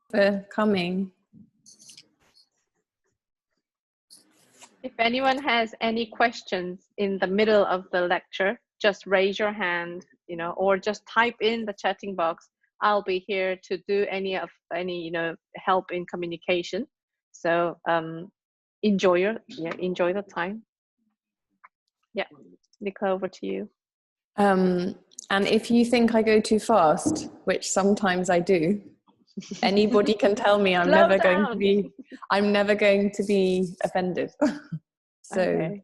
for coming. If anyone has any questions in the middle of the lecture, just raise your hand, or just type in the chatting box. I'll be here to do any help in communication. So enjoy the time. Yeah, Nicola, over to you. And if you think I go too fast, which sometimes I do, anybody can tell me. I'm never going to be offended. So, okay.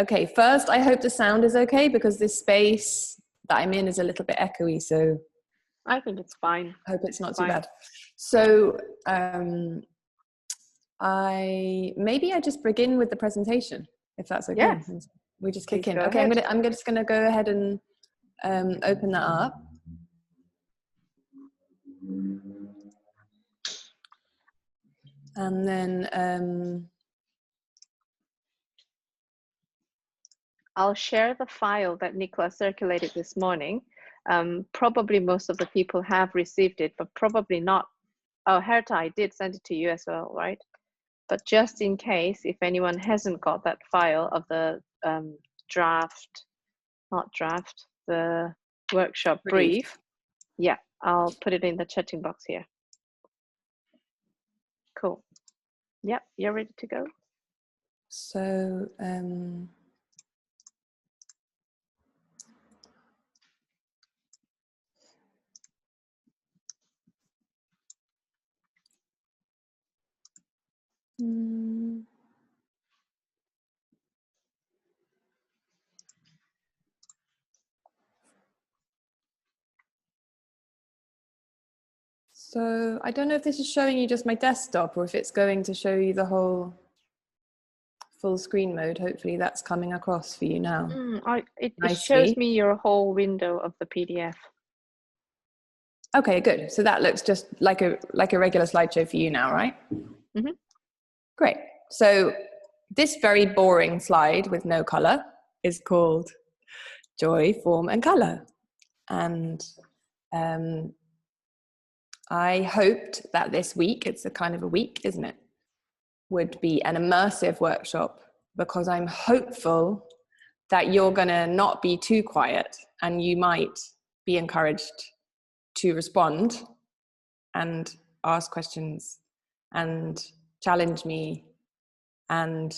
Okay, first, I hope the sound is okay, because this space that I'm in is a little bit echoey, so I think it's fine. I hope it's not too bad. So maybe I just begin with the presentation, if that's okay. Yes. We just kick in. Go Okay, ahead. I'm just going to go ahead and open that up. And then I'll share the file that Nicola circulated this morning. Probably most of the people have received it, but probably not. Oh, Herta, I did send it to you as well, right? But just in case, if anyone hasn't got that file of the the workshop brief. Yeah, I'll put it in the chatting box here. Cool. Yep, you're ready to go. So so I don't know if this is showing you just my desktop or if it's going to show you the whole full screen mode. Hopefully that's coming across for you now. It shows me your whole window of the PDF. Okay, good. So that looks just like a regular slideshow for you now, right? Mm-hmm. Great. So this very boring slide with no color is called Joy, Form and Color. And I hoped that this week, it's a kind of a week, isn't it, would be an immersive workshop, because I'm hopeful that you're going to not be too quiet and you might be encouraged to respond and ask questions and challenge me and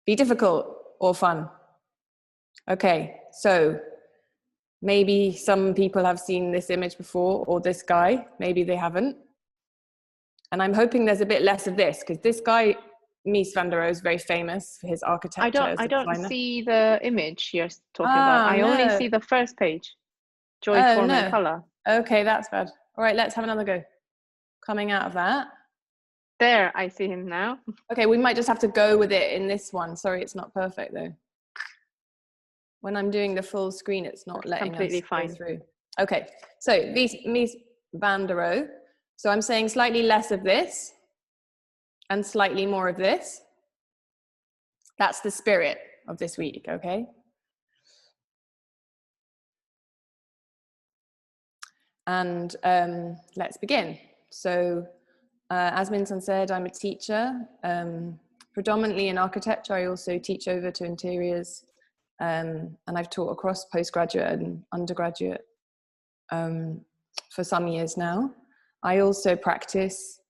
be difficult or fun. Okay, so maybe some people have seen this image before, or this guy, maybe they haven't. And I'm hoping there's a bit less of this, because this guy, Mies van der Rohe, is very famous for his architecture. I don't see the image you're talking about. I only see the first page. Joy, Form and Color. Okay, that's bad. All right, let's have another go. Coming out of that. There, I see him now. Okay, we might just have to go with it in this one. Sorry, it's not perfect though. When I'm doing the full screen, it's not letting us go through. Okay, so Mies van der Rohe. So I'm saying slightly less of this and slightly more of this. That's the spirit of this week, okay? And let's begin. So as Minson said, I'm a teacher, predominantly in architecture. I also teach over to interiors, and I've taught across postgraduate and undergraduate for some years now. I also practice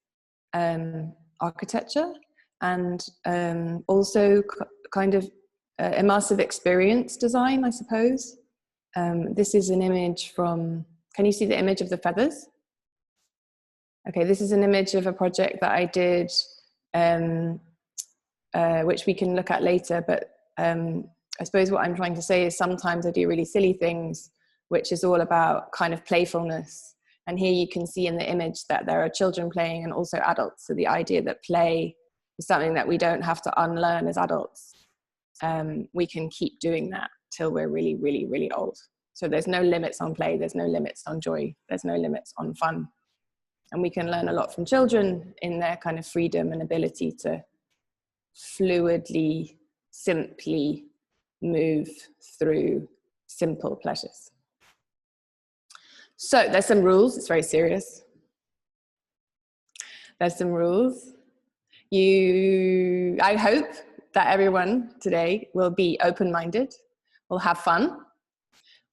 architecture and also kind of immersive experience design, I suppose. This is an image from, can you see the image of the feathers? Okay, this is an image of a project that I did, which we can look at later, but I suppose what I'm trying to say is sometimes I do really silly things, which is all about kind of playfulness. And here you can see in the image that there are children playing and also adults. So the idea that play is something that we don't have to unlearn as adults. We can keep doing that till we're really, really, really old. So there's no limits on play, there's no limits on joy, there's no limits on fun. And we can learn a lot from children in their kind of freedom and ability to fluidly, simply move through simple pleasures. So there's some rules. It's very serious. There's some rules. I hope that everyone today will be open-minded, will have fun,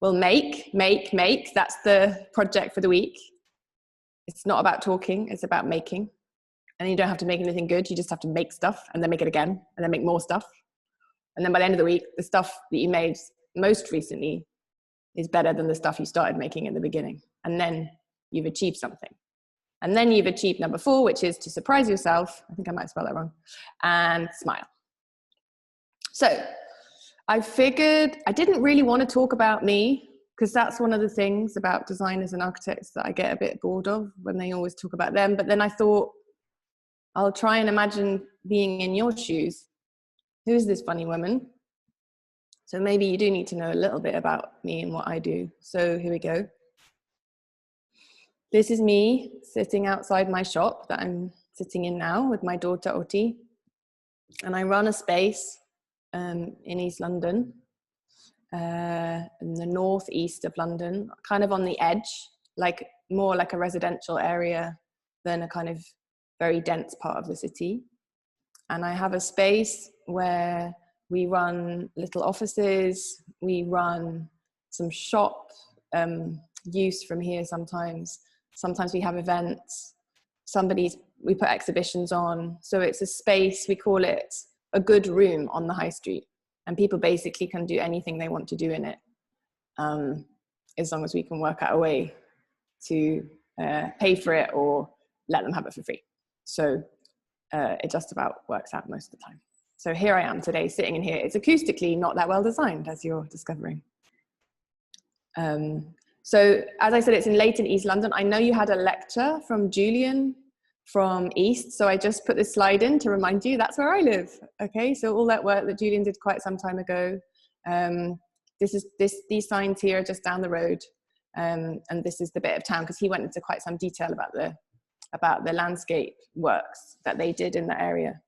will make. That's the project for the week. It's not about talking, it's about making. And you don't have to make anything good, you just have to make stuff and then make it again and then make more stuff. And then by the end of the week, the stuff that you made most recently is better than the stuff you started making in the beginning. And then you've achieved something. And then you've achieved number 4, which is to surprise yourself. I think I might spell that wrong. And smile. So I figured I didn't really want to talk about me, because that's one of the things about designers and architects that I get a bit bored of when they always talk about them. But then I thought, I'll try and imagine being in your shoes. Who is this funny woman? So maybe you do need to know a little bit about me and what I do. So here we go. This is me sitting outside my shop that I'm sitting in now with my daughter Oti. And I run a space in East London, in the northeast of London, kind of on the edge, like more like a residential area than a kind of very dense part of the city. And I have a space where we run little offices, we run some shop use from here sometimes. Sometimes we have events, we put exhibitions on. So it's a space, we call it a good room on the high street. And people basically can do anything they want to do in it, as long as we can work out a way to pay for it or let them have it for free. So it just about works out most of the time. So here I am today, sitting in here. It's acoustically not that well designed, as you're discovering. So as I said, it's in Leighton, East London. I know you had a lecture from Julian from East, so I just put this slide in to remind you that's where I live. Okay, so all that work that Julian did quite some time ago. These signs here are just down the road, and this is the bit of town, because he went into quite some detail about the landscape works that they did in that area.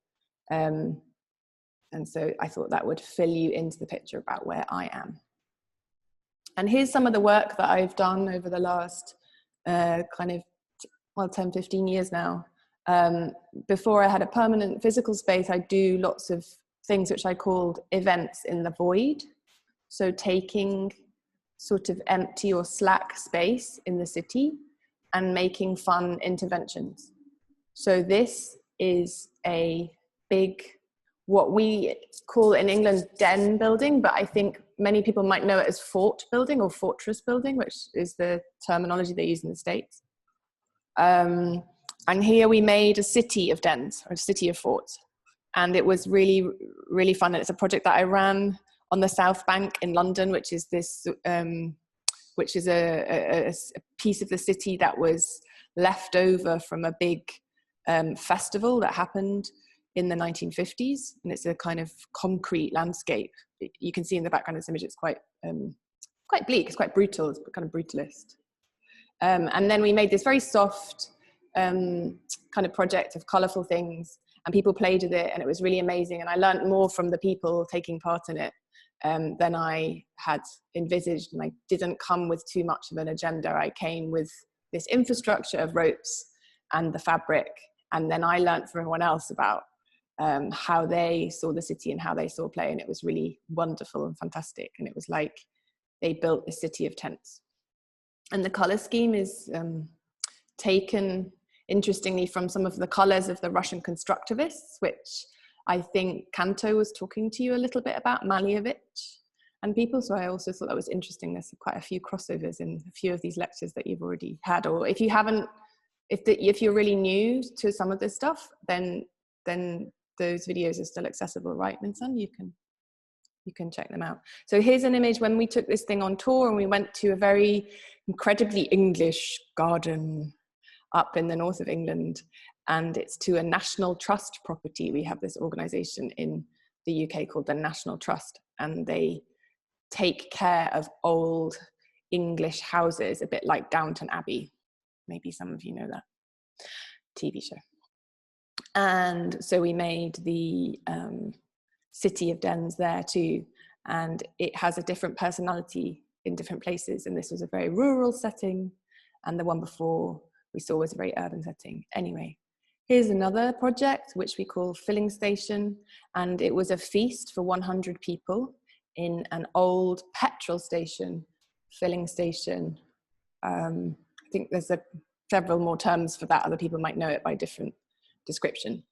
And so I thought that would fill you into the picture about where I am. And here's some of the work that I've done over the last 10, 15 years now. Before I had a permanent physical space, I do lots of things which I called events in the void. So taking sort of empty or slack space in the city and making fun interventions. So this is a big, what we call in England den building, but I think many people might know it as fort building or fortress building, which is the terminology they use in the States. And here we made a city of dens, or a city of forts. And it was really, really fun. And it's a project that I ran on the South Bank in London, which is this, which is a piece of the city that was left over from a big festival that happened in the 1950s. And it's a kind of concrete landscape. You can see in the background of this image, it's quite bleak, it's quite brutal, it's kind of brutalist. And then we made this very soft kind of project of colourful things, and people played with it, and it was really amazing. And I learned more from the people taking part in it than I had envisaged. And I didn't come with too much of an agenda. I came with this infrastructure of ropes and the fabric. And then I learned from everyone else about how they saw the city and how they saw play. And it was really wonderful and fantastic. And it was like they built a city of tents. And the color scheme is taken, interestingly, from some of the colors of the Russian constructivists, which I think Kanto was talking to you a little bit about, Malevich and people. So I also thought that was interesting. There's quite a few crossovers in a few of these lectures that you've already had, or if you haven't, if you're really new to some of this stuff, then those videos are still accessible, right, Minsun? You can check them out. So here's an image when we took this thing on tour, and we went to a very incredibly English garden up in the north of England, and it's to a National Trust property. We have this organization in the UK called the National Trust, and they take care of old English houses, a bit like Downton Abbey. Maybe some of you know that TV show. And so we made the city of dens there too, and it has a different personality in different places. And this was a very rural setting, and the one before we saw was a very urban setting. Anyway, here's another project which we call Filling Station, and it was a feast for 100 people in an old petrol station, filling station. I think there's several more terms for that. Other people might know it by different description.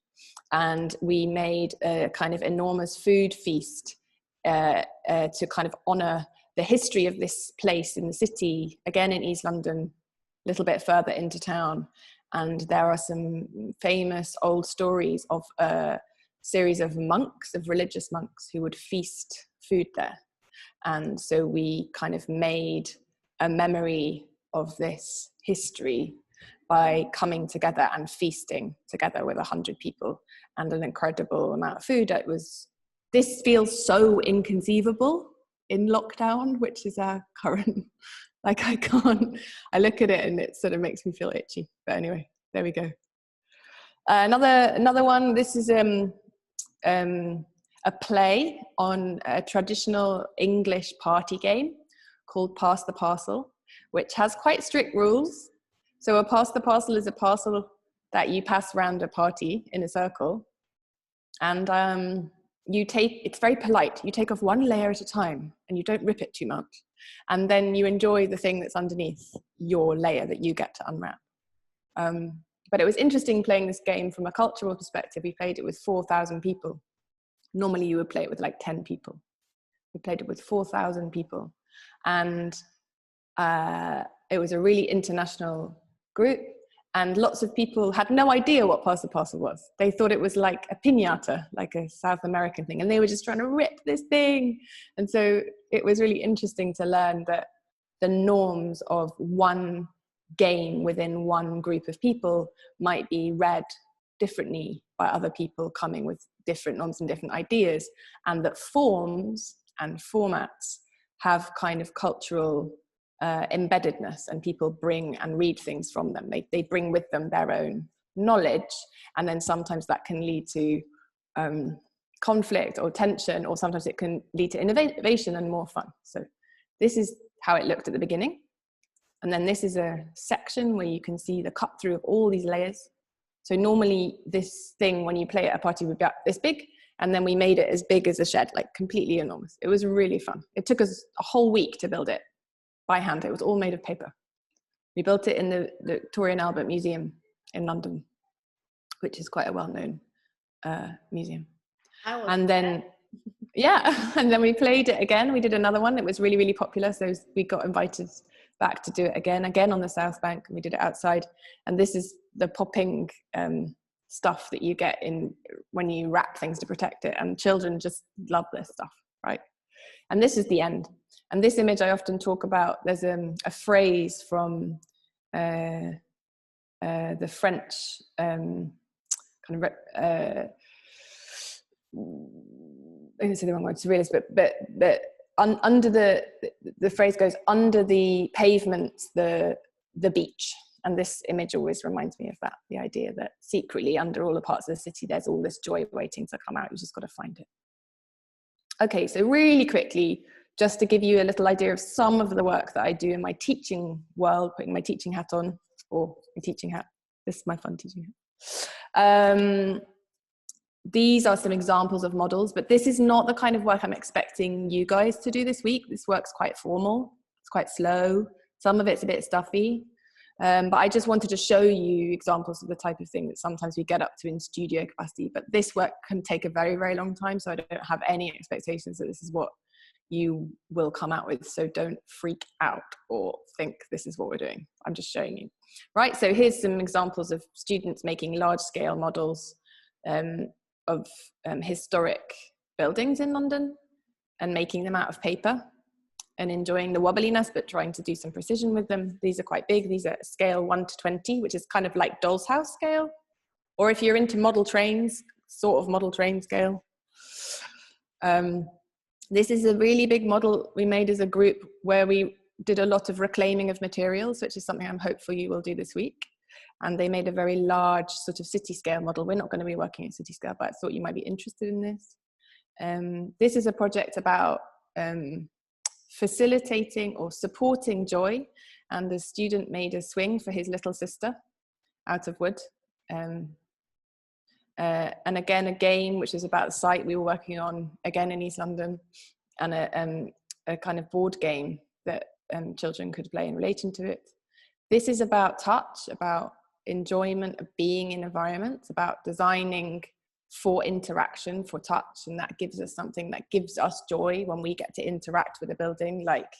And we made a kind of enormous food feast to kind of honor the history of this place in the city, again in East London, a little bit further into town. And there are some famous old stories of a series of monks, of religious monks, who would feast food there. And so we kind of made a memory of this history by coming together and feasting together with 100 people and an incredible amount of food. This feels so inconceivable in lockdown, which is our current, like I look at it and it sort of makes me feel itchy. But anyway, there we go. Another one, this is a play on a traditional English party game called Pass the Parcel, which has quite strict rules. So a pass the parcel is a parcel that you pass around a party in a circle, and it's very polite. You take off one layer at a time and you don't rip it too much. And then you enjoy the thing that's underneath your layer that you get to unwrap. But it was interesting playing this game from a cultural perspective. We played it with 4,000 people. Normally you would play it with like 10 people. We played it with 4,000 people. And it was a really international group. And lots of people had no idea what Pass the Parcel was. They thought it was like a piñata, like a South American thing. And they were just trying to rip this thing. And so it was really interesting to learn that the norms of one game within one group of people might be read differently by other people coming with different norms and different ideas. And that forms and formats have kind of cultural embeddedness, and people bring and read things from them. They bring with them their own knowledge, and then sometimes that can lead to conflict or tension, or sometimes it can lead to innovation and more fun. So this is how it looked at the beginning. And then this is a section where you can see the cut through of all these layers. So normally this thing, when you play at a party, would be this big, and then we made it as big as a shed, like completely enormous. It was really fun. It took us a whole week to build it by hand. It was all made of paper. We built it in the Victoria and Albert Museum in London, which is quite a well-known museum. And then, yeah, and then we played it again. We did another one. It was really, really popular. So we got invited back to do it again on the South Bank, and we did it outside. And this is the popping stuff that you get in when you wrap things to protect it. And children just love this stuff, right? And this is the end. And this image I often talk about, there's a phrase from the French I'm going to say the wrong word, surrealist, but under the phrase goes, under the pavement, the beach. And this image always reminds me of that, the idea that secretly under all the parts of the city, there's all this joy waiting to come out. You just got to find it. Okay, so really quickly, just to give you a little idea of some of the work that I do in my teaching world, putting my teaching hat on, or my teaching hat. This is my fun teaching hat. These are some examples of models, but this is not the kind of work I'm expecting you guys to do this week. This work's quite formal, it's quite slow. Some of it's a bit stuffy. But I just wanted to show you examples of the type of thing that sometimes we get up to in studio capacity. But this work can take a very, very long time, so I don't have any expectations that this is what you will come out with. So don't freak out or think this is what we're doing. I'm just showing you. Right, so here's some examples of students making large-scale models of historic buildings in London and making them out of paper, and enjoying the wobbliness, but trying to do some precision with them. These are quite big. These are scale 1 to 20, which is kind of like doll's house scale. Or if you're into model trains, sort of model train scale. This is a really big model we made as a group where we did a lot of reclaiming of materials, which is something I'm hopeful you will do this week. And they made a very large sort of city scale model. We're not going to be working at city scale, but I thought you might be interested in this. This is a project about facilitating or supporting joy, and the student made a swing for his little sister out of wood. And again, a game which is about the site we were working on, again in East London, and a kind of board game that children could play in relation to it. This is about touch, about enjoyment of being in environments, about designing for interaction, for touch, and that gives us something that gives us joy when we get to interact with a building, like,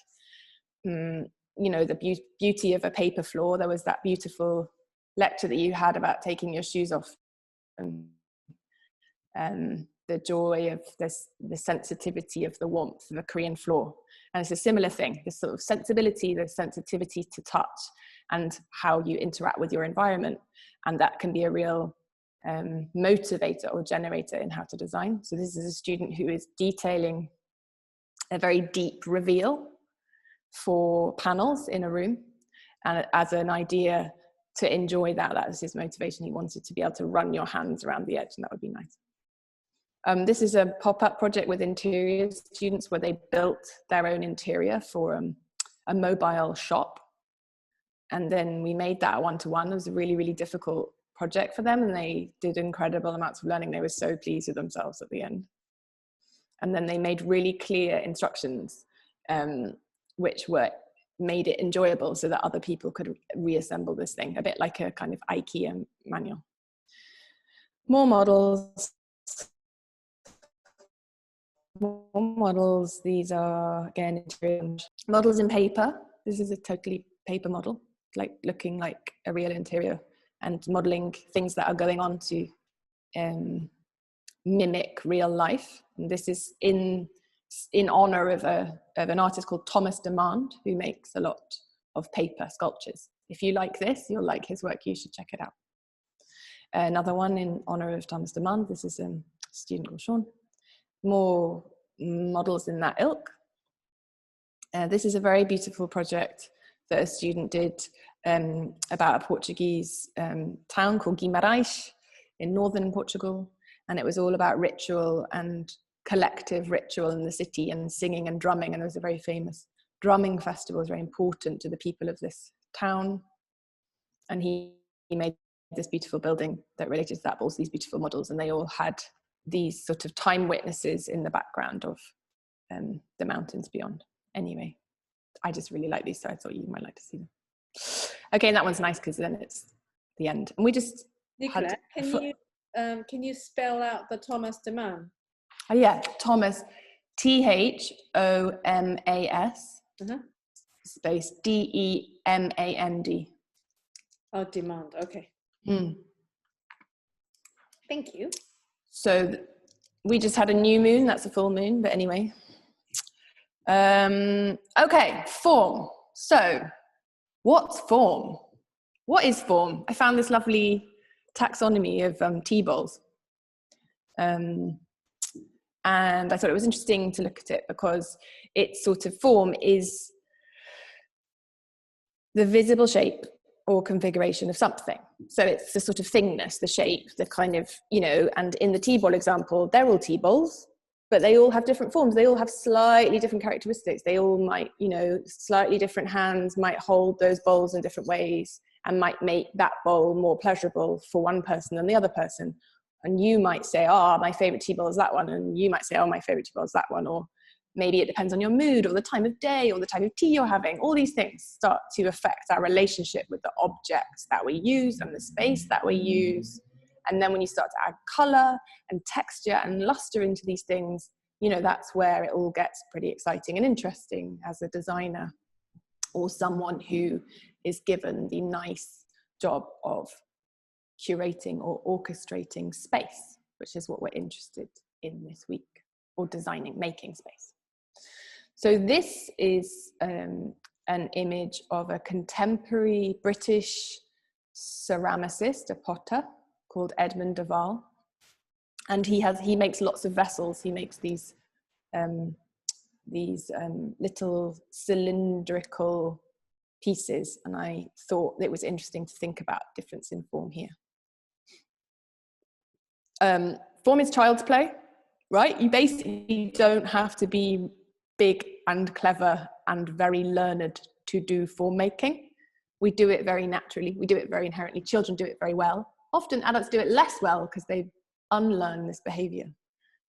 you know, the beauty of a paper floor. There was that beautiful lecture that you had about taking your shoes off, and the joy of this, the sensitivity of the warmth of a Korean floor. And it's a similar thing, this sort of sensibility, the sensitivity to touch and how you interact with your environment. And that can be a real motivator or generator in how to design. So this is a student who is detailing a very deep reveal for panels in a room, and as an idea to enjoy that. That was his motivation. He wanted to be able to run your hands around the edge, and that would be nice. This is a pop-up project with interior students where they built their own interior for a mobile shop. And then we made that a one-to-one. It was a really, really difficult project for them, and they did incredible amounts of learning. They were so pleased with themselves at the end. And then they made really clear instructions, which made it enjoyable so that other people could reassemble this thing, a bit like a kind of IKEA manual. More models. These are, again, interior models in paper. This is a totally paper model, like looking like a real interior, and modeling things that are going on to mimic real life. And this is in honor of an artist called Thomas Demand, who makes a lot of paper sculptures. If you like this, you'll like his work. You should check it out. Another one in honor of Thomas Demand. This is a student called Sean. More models in that ilk. This is a very beautiful project that a student did about a Portuguese town called Guimarães in northern Portugal. And it was all about ritual and collective ritual in the city, and singing and drumming. And there was a very famous drumming festival, very important to the people of this town. And he made this beautiful building that related to that, but also these beautiful models. And they all had these sort of time witnesses in the background of the mountains beyond. Anyway, I just really like these, so I thought you might like to see them. Okay, and that one's nice because then it's the end. And we just Nicola, can you spell out the Thomas Demand? Oh yeah, Thomas, Thomas, space Demand. Oh, demand. Okay. Thank you. So we just had a new moon. That's a full moon, but anyway. Okay, form. So what's form? What is form? I found this lovely taxonomy of tea bowls. And I thought it was interesting to look at it because its sort of form is the visible shape or configuration of something. So it's the sort of thingness, the shape, the kind of, you know, and in the tea bowl example, they're all tea bowls, but they all have different forms. They all have slightly different characteristics. They all might, you know, slightly different hands might hold those bowls in different ways and might make that bowl more pleasurable for one person than the other person. And you might say, oh, my favorite tea bowl is that one. And you might say, oh, my favorite tea bowl is that one. Or maybe it depends on your mood or the time of day or the type of tea you're having. All these things start to affect our relationship with the objects that we use and the space that we use. And then when you start to add color and texture and luster into these things, you know, that's where it all gets pretty exciting and interesting as a designer or someone who is given the nice job of curating or orchestrating space, which is what we're interested in this week, or designing, making space. So this is an image of a contemporary British ceramicist, a potter called Edmund de Waal, and he makes lots of vessels. He makes these little cylindrical pieces, and I thought it was interesting to think about difference in form here. Form is child's play, right? You basically don't have to be big and clever and very learned to do form making. We do it very naturally. We do it very inherently. Children do it very well. Often adults do it less well because they unlearn this behavior.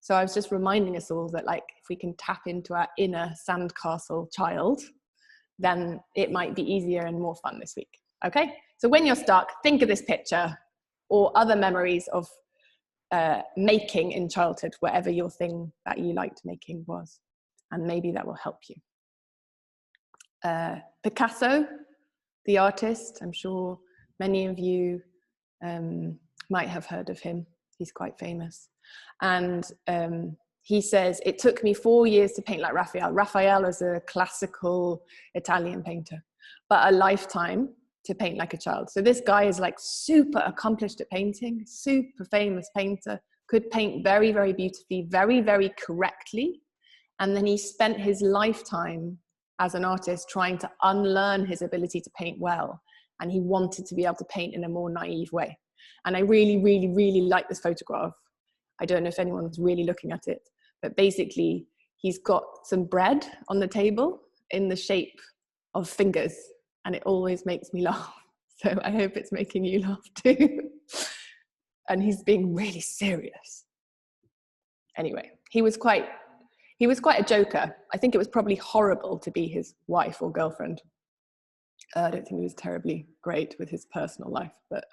So I was just reminding us all that, like, if we can tap into our inner sandcastle child, then it might be easier and more fun this week. Okay, so when you're stuck, think of this picture or other memories of making in childhood, whatever your thing that you liked making was, and maybe that will help you. Picasso, the artist, I'm sure many of you might have heard of him. He's quite famous. And he says, it took me 4 years to paint like Raphael. Raphael is a classical Italian painter, but a lifetime to paint like a child. So this guy is like super accomplished at painting, super famous painter, could paint very, very beautifully, very, very correctly. And then he spent his lifetime as an artist trying to unlearn his ability to paint well. And he wanted to be able to paint in a more naive way. And I really, really, really like this photograph. I don't know if anyone's really looking at it, but basically he's got some bread on the table in the shape of fingers, and it always makes me laugh. So I hope it's making you laugh too. And he's being really serious. Anyway, he was quite a joker. I think it was probably horrible to be his wife or girlfriend. I don't think he was terribly great with his personal life, but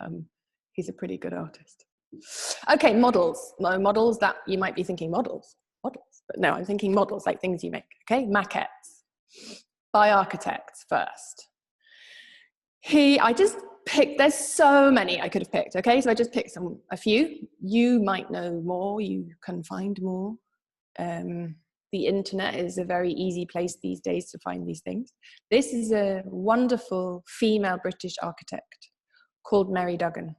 he's a pretty good artist. Okay, models. No, models that you might be thinking models, but no, I'm thinking models, like things you make. Okay, maquettes by architects first. I just picked, there's so many I could have picked. Okay, so I just picked a few. You might know more, you can find more. The internet is a very easy place these days to find these things. This is a wonderful female British architect called Mary Duggan.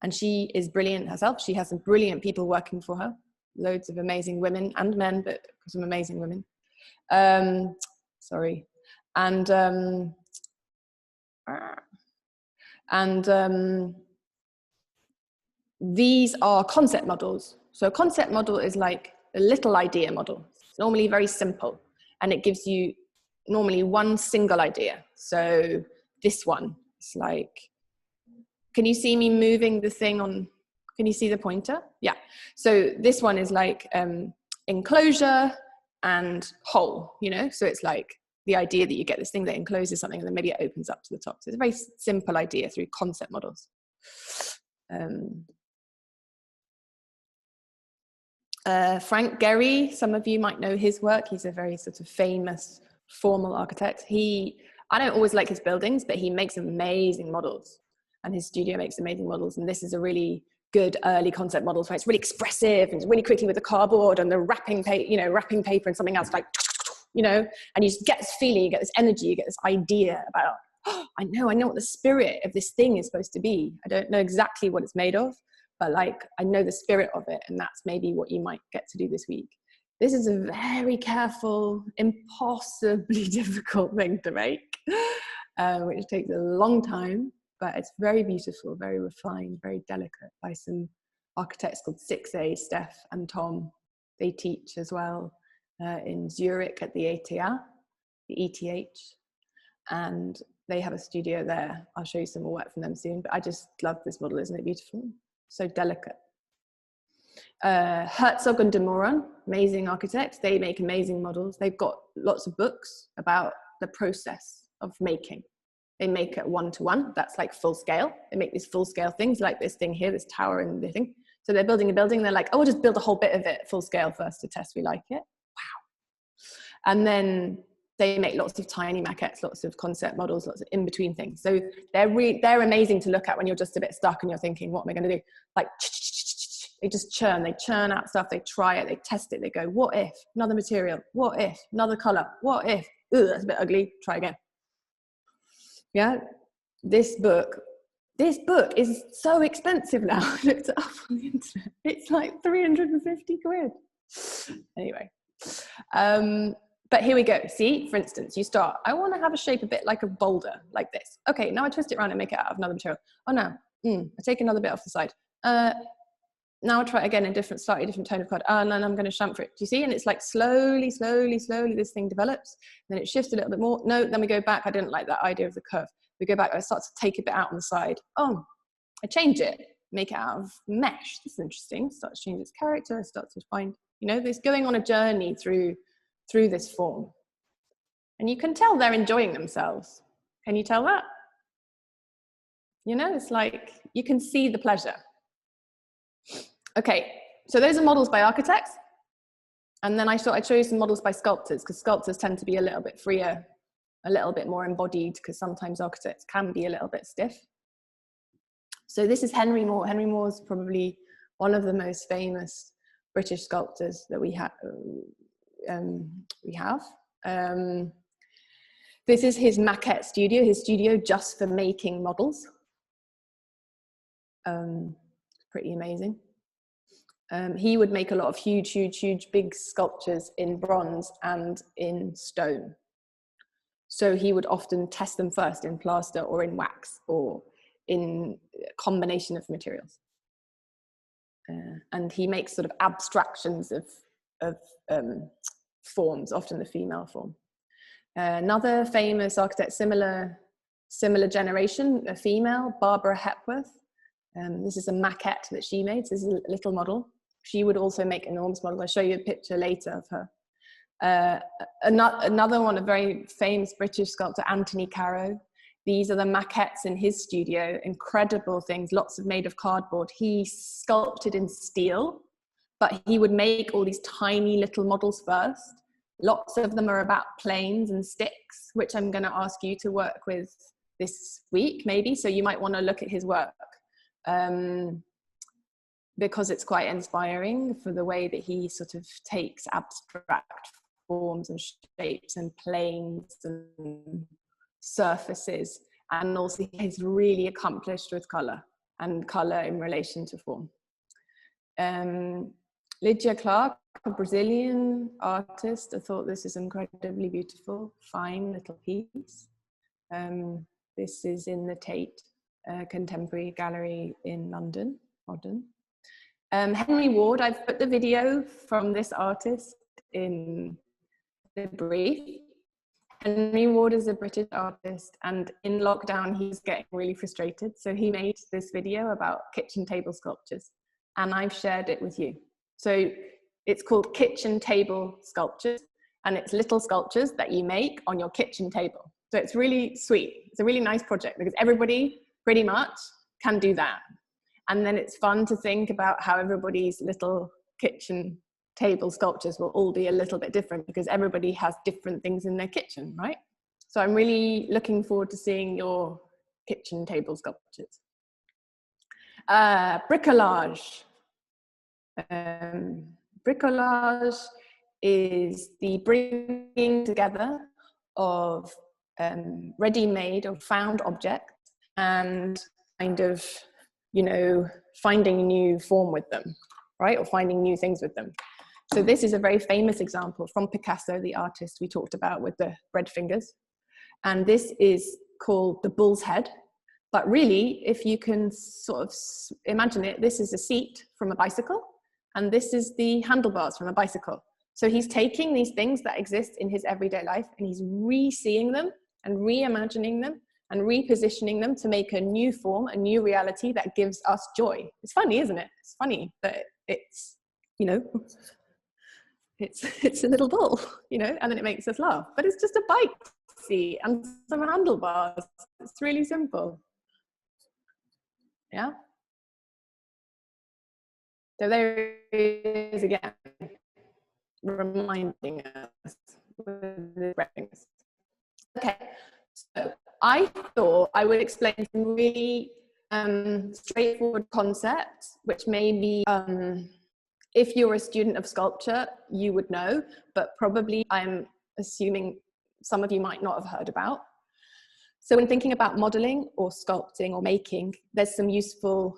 And she is brilliant herself. She has some brilliant people working for her. Loads of amazing women and men, but some amazing women. Sorry. And these are concept models. So a concept model is like a little idea model. It's normally very simple, and it gives you normally one single idea. So this one, it's like, can you see me moving the thing on? Can you see the pointer? Yeah. So this one is like enclosure and hole, you know? So it's like the idea that you get this thing that encloses something and then maybe it opens up to the top. So it's a very simple idea through concept models. Frank Gehry, some of you might know his work. He's a very sort of famous formal architect. I don't always like his buildings, but he makes amazing models. And his studio makes amazing models. And this is a really good early concept model. So it's really expressive and really quickly with the cardboard and the wrapping paper and something else, like, you know, and you just get this feeling, you get this energy, you get this idea about, oh, I know what the spirit of this thing is supposed to be. I don't know exactly what it's made of, but like, I know the spirit of it. And that's maybe what you might get to do this week. This is a very careful, impossibly difficult thing to make, which takes a long time. But it's very beautiful, very refined, very delicate, by some architects called 6A, Steph and Tom. They teach as well in Zurich at the ETH, and they have a studio there. I'll show you some more work from them soon, but I just love this model. Isn't it beautiful? So delicate. Herzog and de Meuron, amazing architects. They make amazing models. They've got lots of books about the process of making. They make it 1-to-1. That's like full scale. They make these full scale things like this thing here, this tower and the thing. So they're building a building. They're like, oh, we'll just build a whole bit of it full scale first to test we like it. Wow. And then they make lots of tiny maquettes, lots of concept models, lots of in-between things. So they're amazing to look at when you're just a bit stuck and you're thinking, what am I going to do? Like, they just churn. They churn out stuff. They try it. They test it. They go, what if? Another material. What if? Another color. What if? Ugh, that's a bit ugly. Try again. Yeah, this book is so expensive now. I looked it up on the internet. It's like 350 quid. Anyway, but here we go. See, for instance, you start, I want to have a shape a bit like a boulder, like this. Okay, now I twist it around and make it out of another material. Oh no, I take another bit off the side. now I'll try it again in slightly different tone of card. And then I'm going to chamfer it. Do you see? And it's like slowly, this thing develops. Then it shifts a little bit more. No, then we go back. I didn't like that idea of the curve. We go back, I start to take a bit out on the side. Oh, I change it, make it out of mesh. This is interesting. Start to change its character. I start to find, you know, this going on a journey through this form. And you can tell they're enjoying themselves. Can you tell that? You know, it's like, you can see the pleasure. Okay, so those are models by architects. And then I thought I'd show you some models by sculptors, because sculptors tend to be a little bit freer, a little bit more embodied, because sometimes architects can be a little bit stiff. So this is Henry Moore. Henry Moore is probably one of the most famous British sculptors that we have. This is his maquette studio, his studio just for making models. Pretty amazing. He would make a lot of huge big sculptures in bronze and in stone. So he would often test them first in plaster or in wax or in a combination of materials. And he makes sort of abstractions of forms, often the female form. Another famous architect, similar generation, a female, Barbara Hepworth. This is a maquette that she made. This is a little model. She would also make enormous models. I'll show you a picture later of her. Another one, a very famous British sculptor, Anthony Caro. These are the maquettes in his studio. Incredible things, lots of made of cardboard. He sculpted in steel, but he would make all these tiny little models first. Lots of them are about planes and sticks, which I'm going to ask you to work with this week, maybe. So you might want to look at his work. Because it's quite inspiring for the way that he sort of takes abstract forms and shapes and planes and surfaces, and also he's really accomplished with color and color in relation to form. Lydia Clark, a Brazilian artist. I thought this is incredibly beautiful, fine little piece. This is in the Tate Contemporary Gallery in London, modern. Henry Ward, I've put the video from this artist in the brief. Henry Ward is a British artist, and in lockdown he's getting really frustrated. So he made this video about kitchen table sculptures, and I've shared it with you. So it's called Kitchen Table Sculptures, and it's little sculptures that you make on your kitchen table. So it's really sweet. It's a really nice project because everybody pretty much can do that. And then it's fun to think about how everybody's little kitchen table sculptures will all be a little bit different because everybody has different things in their kitchen, right? So I'm really looking forward to seeing your kitchen table sculptures. Bricolage. Bricolage is the bringing together of ready-made or found objects and kind of, you know, finding a new form with them, right? Or finding new things with them. So this is a very famous example from Picasso, the artist we talked about with the bread fingers. And this is called the bull's head. But really, if you can sort of imagine it, this is a seat from a bicycle, and this is the handlebars from a bicycle. So he's taking these things that exist in his everyday life, and he's re-seeing them and reimagining them and repositioning them to make a new form, a new reality that gives us joy. It's funny, isn't it? It's funny that it's, you know, it's a little ball, you know, and then it makes us laugh. But it's just a bike seat and some handlebars. It's really simple. Yeah. So there it is again, reminding us with the things. Okay, so I thought I would explain some really straightforward concepts, which maybe if you're a student of sculpture, you would know, but probably I'm assuming some of you might not have heard about. So when thinking about modeling or sculpting or making, there's some useful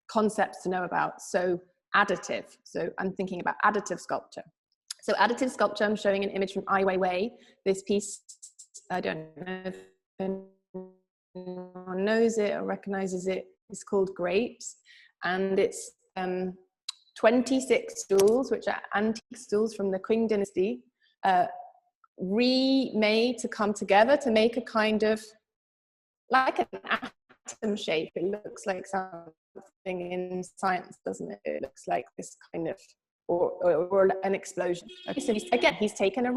concepts to know about. So additive. So I'm thinking about additive sculpture. So additive sculpture, I'm showing an image from Ai Weiwei. This piece, I don't know if anyone knows it or recognizes it, it's called Grapes. And it's 26 stools, which are antique stools from the Qing dynasty, remade to come together to make a kind of like an atom shape. It looks like something in science, doesn't it? It looks like this kind of, or an explosion. Okay, so he's taken he's taking an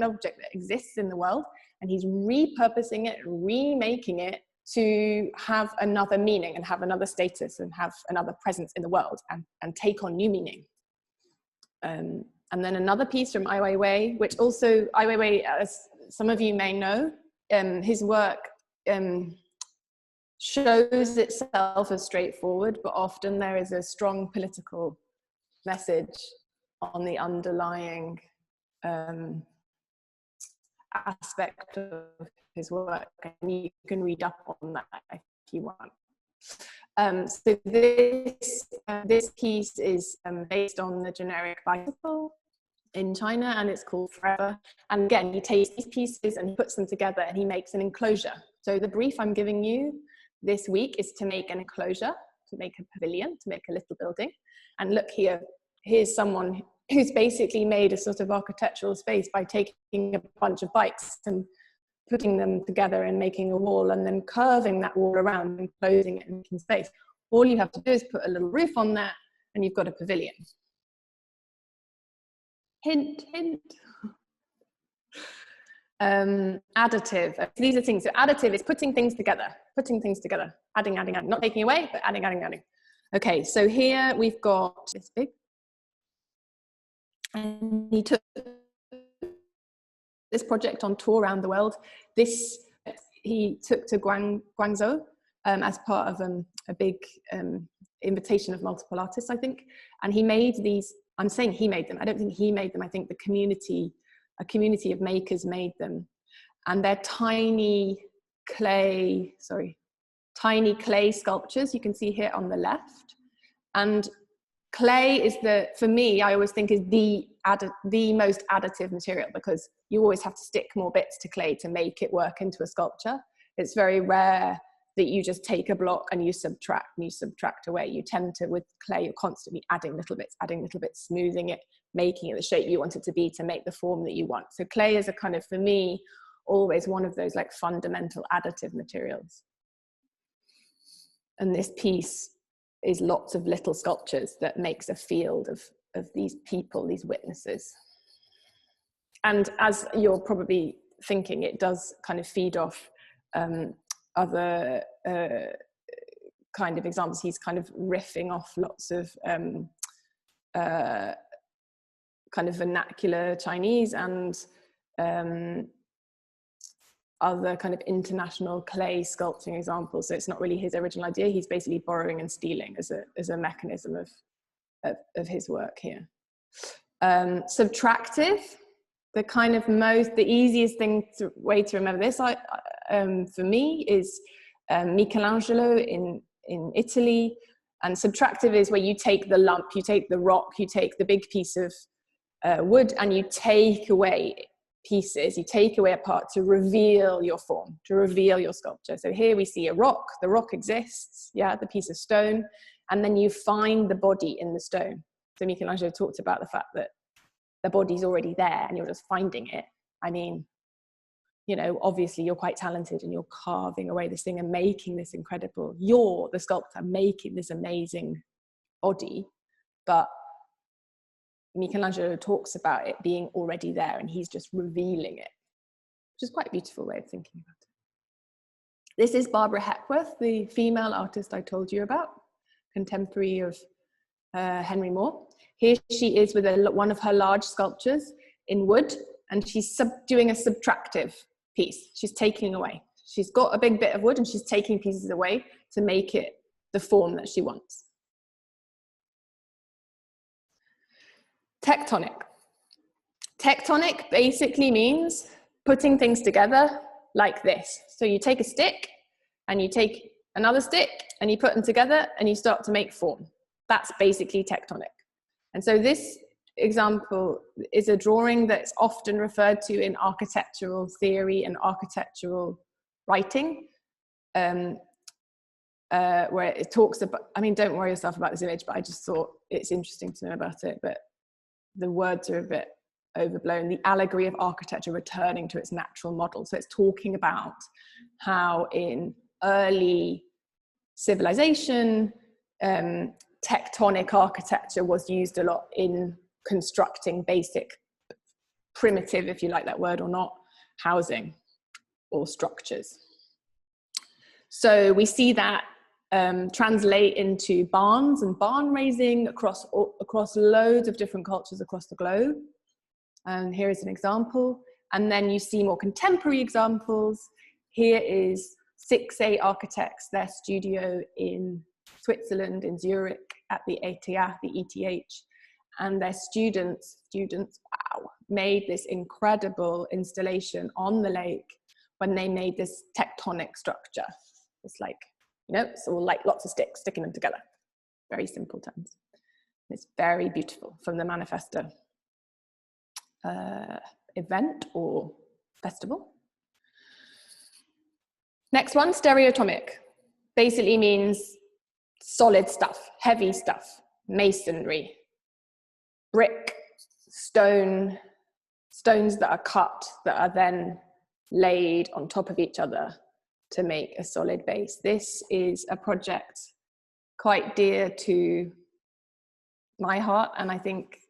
object that exists in the world, and he's repurposing it, remaking it to have another meaning and have another status and have another presence in the world and take on new meaning. And then another piece from Ai Weiwei, which also Ai Weiwei, as some of you may know, his work shows itself as straightforward, but often there is a strong political message on the underlying aspect of his work, and you can read up on that if you want. So this piece is based on the generic bicycle in China, and it's called Forever. And again, he takes these pieces and he puts them together and he makes an enclosure. So the brief I'm giving you this week is to make an enclosure, to make a pavilion, to make a little building. And look here, here's someone who's basically made a sort of architectural space by taking a bunch of bikes and putting them together and making a wall, and then curving that wall around and closing it and making space. All you have to do is put a little roof on that and you've got a pavilion. Hint, hint. Additive. These are things. So additive is putting things together, adding, not taking away, but adding. Okay, so here we've got this big. And he took this project on tour around the world. This he took to Guangzhou as part of a big invitation of multiple artists, I think. And he made these, I'm saying he made them, I don't think he made them, I think a community of makers made them. And they're tiny clay sculptures, you can see here on the left. And clay is for me, I always think is the most additive material, because you always have to stick more bits to clay to make it work into a sculpture. It's very rare that you just take a block and you subtract away. You tend to, with clay, you're constantly adding little bits, smoothing it, making it the shape you want it to be to make the form that you want. So clay is a kind of, for me, always one of those like fundamental additive materials. And this piece is lots of little sculptures that makes a field of these people, these witnesses. And as you're probably thinking, it does kind of feed off other kind of examples. He's kind of riffing off lots of kind of vernacular Chinese and other kind of international clay sculpting examples. So it's not really his original idea. He's basically borrowing and stealing as a mechanism of his work here. Subtractive, the easiest way to remember this for me is Michelangelo in Italy. And subtractive is where you take the lump, you take the rock, you take the big piece of wood, and you take away pieces, you take away a part to reveal your form, to reveal your sculpture. So here we see a rock, the rock exists, yeah, the piece of stone, and then you find the body in the stone. So Michelangelo talked about the fact that the body's already there and you're just finding it. I mean, you know, obviously you're quite talented and you're carving away this thing and making this incredible, you're the sculptor making this amazing body, but Michelangelo talks about it being already there and he's just revealing it, which is quite a beautiful way of thinking about it. This is Barbara Hepworth, the female artist I told you about, contemporary of Henry Moore. Here she is with one of her large sculptures in wood, and she's doing a subtractive piece. She's taking away. She's got a big bit of wood and she's taking pieces away to make it the form that she wants. Tectonic. Tectonic basically means putting things together like this. So you take a stick and you take another stick and you put them together and you start to make form. That's basically tectonic. And so this example is a drawing that's often referred to in architectural theory and architectural writing. where it talks about, I mean, don't worry yourself about this image, but I just thought it's interesting to know about it, but the words are a bit overblown. The allegory of architecture returning to its natural model. So it's talking about how in early civilization, tectonic architecture was used a lot in constructing basic, primitive, if you like that word or not, housing or structures. So we see that translate into barns and barn raising across loads of different cultures across the globe. And here is an example. And then you see more contemporary examples. Here is 6A Architects, their studio in Switzerland, in Zurich, at the ETH, and their students, wow, made this incredible installation on the lake when they made this tectonic structure. It's like, you know, it's all like lots of sticks sticking them together. Very simple terms. It's very beautiful from the Manifesto event or festival. Next one, stereotomic. Basically means solid stuff, heavy stuff, masonry, brick, stones that are cut, that are then laid on top of each other to make a solid base. This is a project quite dear to my heart, and I think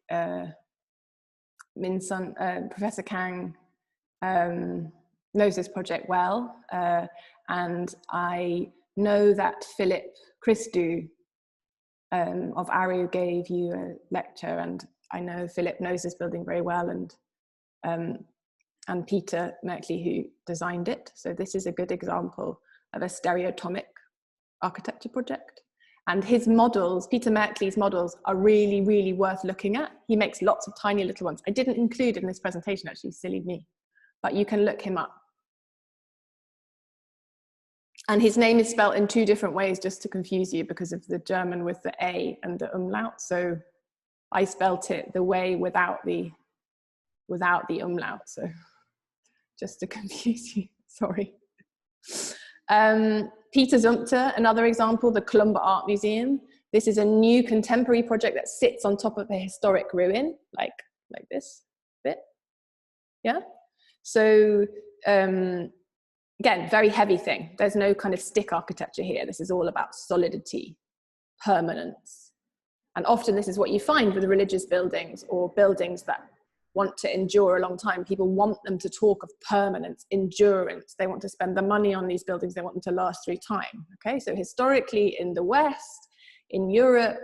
Professor Kang knows this project well, and I know that Philip Christou of ARU gave you a lecture, and I know Philip knows this building very well, and Peter Merkley, who designed it. So this is a good example of a stereotomic architecture project. And his models, Peter Merkley's models, are really, really worth looking at. He makes lots of tiny little ones. I didn't include in this presentation, actually, silly me, but you can look him up. And his name is spelled in 2 different ways, just to confuse you, because of the German with the A and the umlaut. So I spelt it the way without the umlaut. So just to confuse you, sorry. Peter Zumthor, another example, the Columba Art Museum. This is a new contemporary project that sits on top of a historic ruin, like this bit, yeah? So, again, very heavy thing. There's no kind of stick architecture here. This is all about solidity, permanence. And often this is what you find with religious buildings or buildings that want to endure a long time. People want them to talk of permanence, endurance. They want to spend the money on these buildings. They want them to last through time. Okay, so historically in the West, in Europe,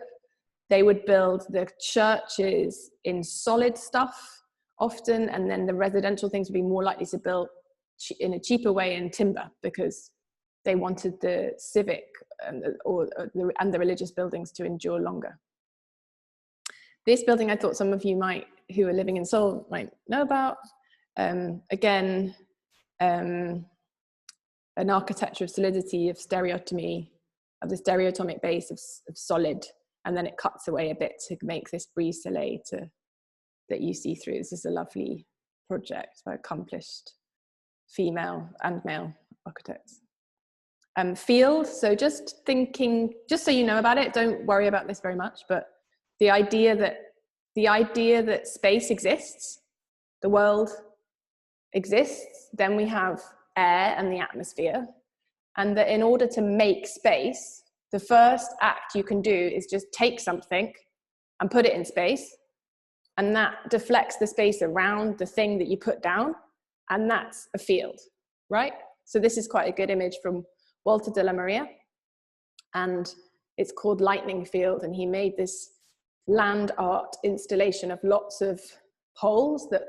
they would build the churches in solid stuff often, and then the residential things would be more likely to build in a cheaper way in timber, because they wanted the civic and the religious buildings to endure longer. This building, I thought some of you who are living in Seoul might know about. Again, an architecture of solidity, of stereotomy, of the stereotomic base of solid, and then it cuts away a bit to make this brise soleil that you see through. This is a lovely project by accomplished female and male architects. Field, so just thinking, just so you know about it, don't worry about this very much, but the idea that space exists, the world exists, then we have air and the atmosphere, and that in order to make space, the first act you can do is just take something and put it in space, and that deflects the space around the thing that you put down, and that's a field, right? So this is quite a good image from Walter de la Maria, and it's called Lightning Field, and he made this land art installation of lots of poles that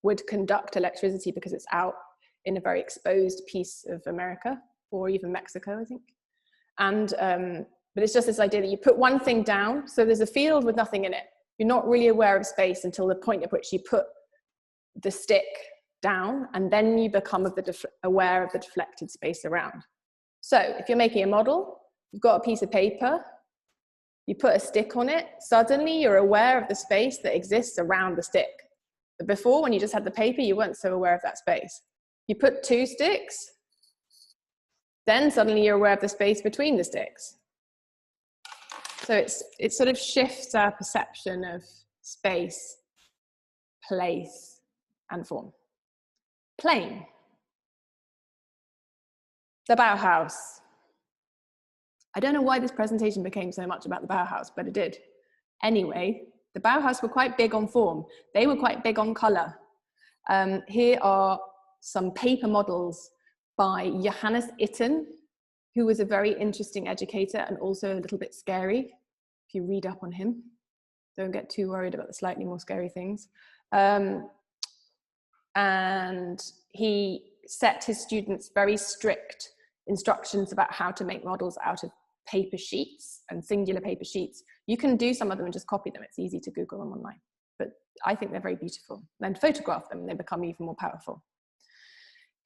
would conduct electricity because it's out in a very exposed piece of America, or even Mexico, I think. And but it's just this idea that you put one thing down, so there's a field with nothing in it. You're not really aware of space until the point at which you put the stick down, and then you become aware of the deflected space around. So if you're making a model, you've got a piece of paper, you put a stick on it, suddenly you're aware of the space that exists around the stick. But before, when you just had the paper, you weren't so aware of that space. You put 2 sticks, then suddenly you're aware of the space between the sticks. So it sort of shifts our perception of space, place, and form. Plane. The Bauhaus. I don't know why this presentation became so much about the Bauhaus, but it did. Anyway, the Bauhaus were quite big on form. They were quite big on color. Here are some paper models by Johannes Itten, who was a very interesting educator and also a little bit scary. If you read up on him, don't get too worried about the slightly more scary things. And he set his students very strict instructions about how to make models out of paper sheets and singular paper sheets. You can do some of them and just copy them. It's easy to Google them online, but I think they're very beautiful. Then photograph them and they become even more powerful.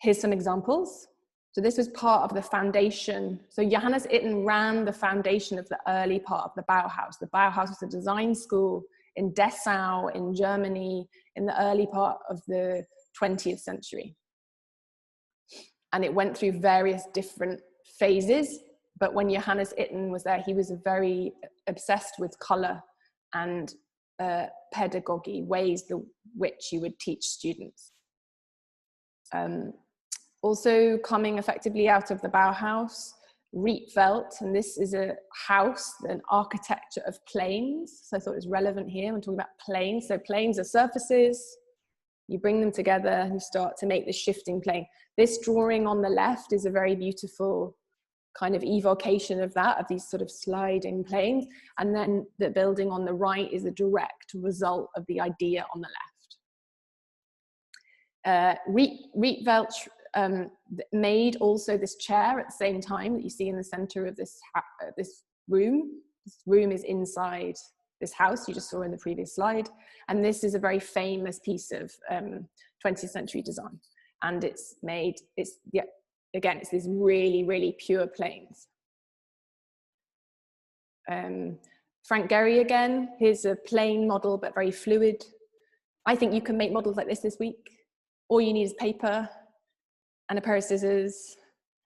Here's some examples. So this was part of the foundation. So Johannes Itten ran the foundation of the early part of the Bauhaus. The Bauhaus was a design school in Dessau in Germany in the early part of the 20th century. And it went through various different phases. But when Johannes Itten was there, he was very obsessed with color and pedagogy, ways in which he would teach students. Also coming effectively out of the Bauhaus, Rietveld, and this is a house, an architecture of planes. So I thought it was relevant here when talking about planes. So planes are surfaces, you bring them together and you start to make this shifting plane. This drawing on the left is a very beautiful kind of evocation of that, of these sort of sliding planes. And then the building on the right is a direct result of the idea on the left. Rietveld made also this chair at the same time that you see in the center of this room. This room is inside this house you just saw in the previous slide. And this is a very famous piece of 20th century design. And it's made, again, it's these really, really pure planes. Frank Gehry again, here's a plane model, but very fluid. I think you can make models like this week. All you need is paper and a pair of scissors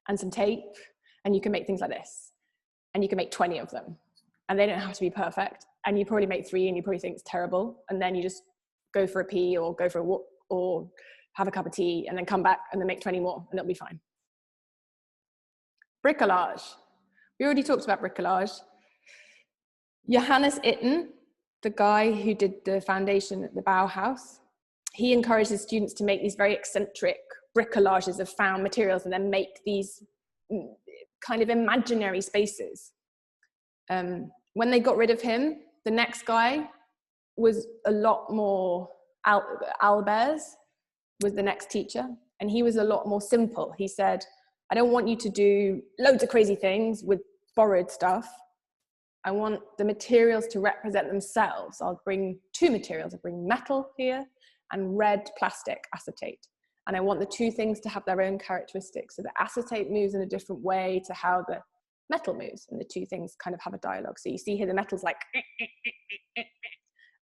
and some tape, and you can make things like this. And you can make 20 of them. And they don't have to be perfect. And you probably make 3 and you probably think it's terrible. And then you just go for a pee or go for a walk or have a cup of tea and then come back and then make 20 more and it'll be fine. Bricolage. We already talked about bricolage. Johannes Itten, the guy who did the foundation at the Bauhaus, he encourages students to make these very eccentric bricolages of found materials and then make these kind of imaginary spaces. When they got rid of him, the next guy was a lot more, Albers was the next teacher, and he was a lot more simple. He said, I don't want you to do loads of crazy things with borrowed stuff. I want the materials to represent themselves. I'll bring 2 materials. I'll bring metal here and red plastic acetate. And I want the 2 things to have their own characteristics. So the acetate moves in a different way to how the metal moves, and the 2 things kind of have a dialogue. So you see here the metal's like,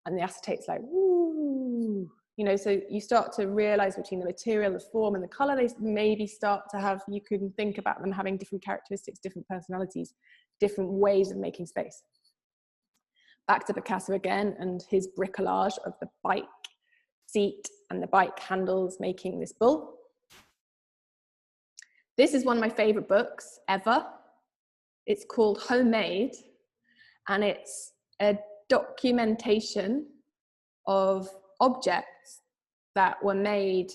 and the acetate's like, woo. You know, so you start to realize between the material, the form, and the color, they maybe start to have, you can think about them having different characteristics, different personalities, different ways of making space. Back to Picasso again and his bricolage of the bike seat and the bike handles making this bull. This is one of my favorite books ever. It's called Homemade, and it's a documentation of objects that were made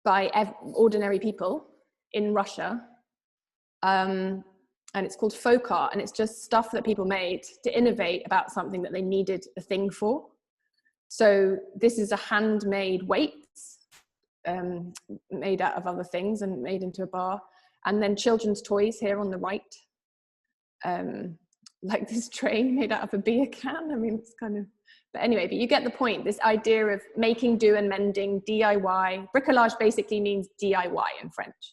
by ordinary people in Russia. And it's called folk art, and it's just stuff that people made to innovate about something that they needed a thing for. So this is a handmade weights made out of other things and made into a bar. And then children's toys here on the right. Like this train made out of a beer can. I mean, it's kind of, but anyway, but you get the point. This idea of making, do and mending, DIY. Bricolage basically means DIY in French.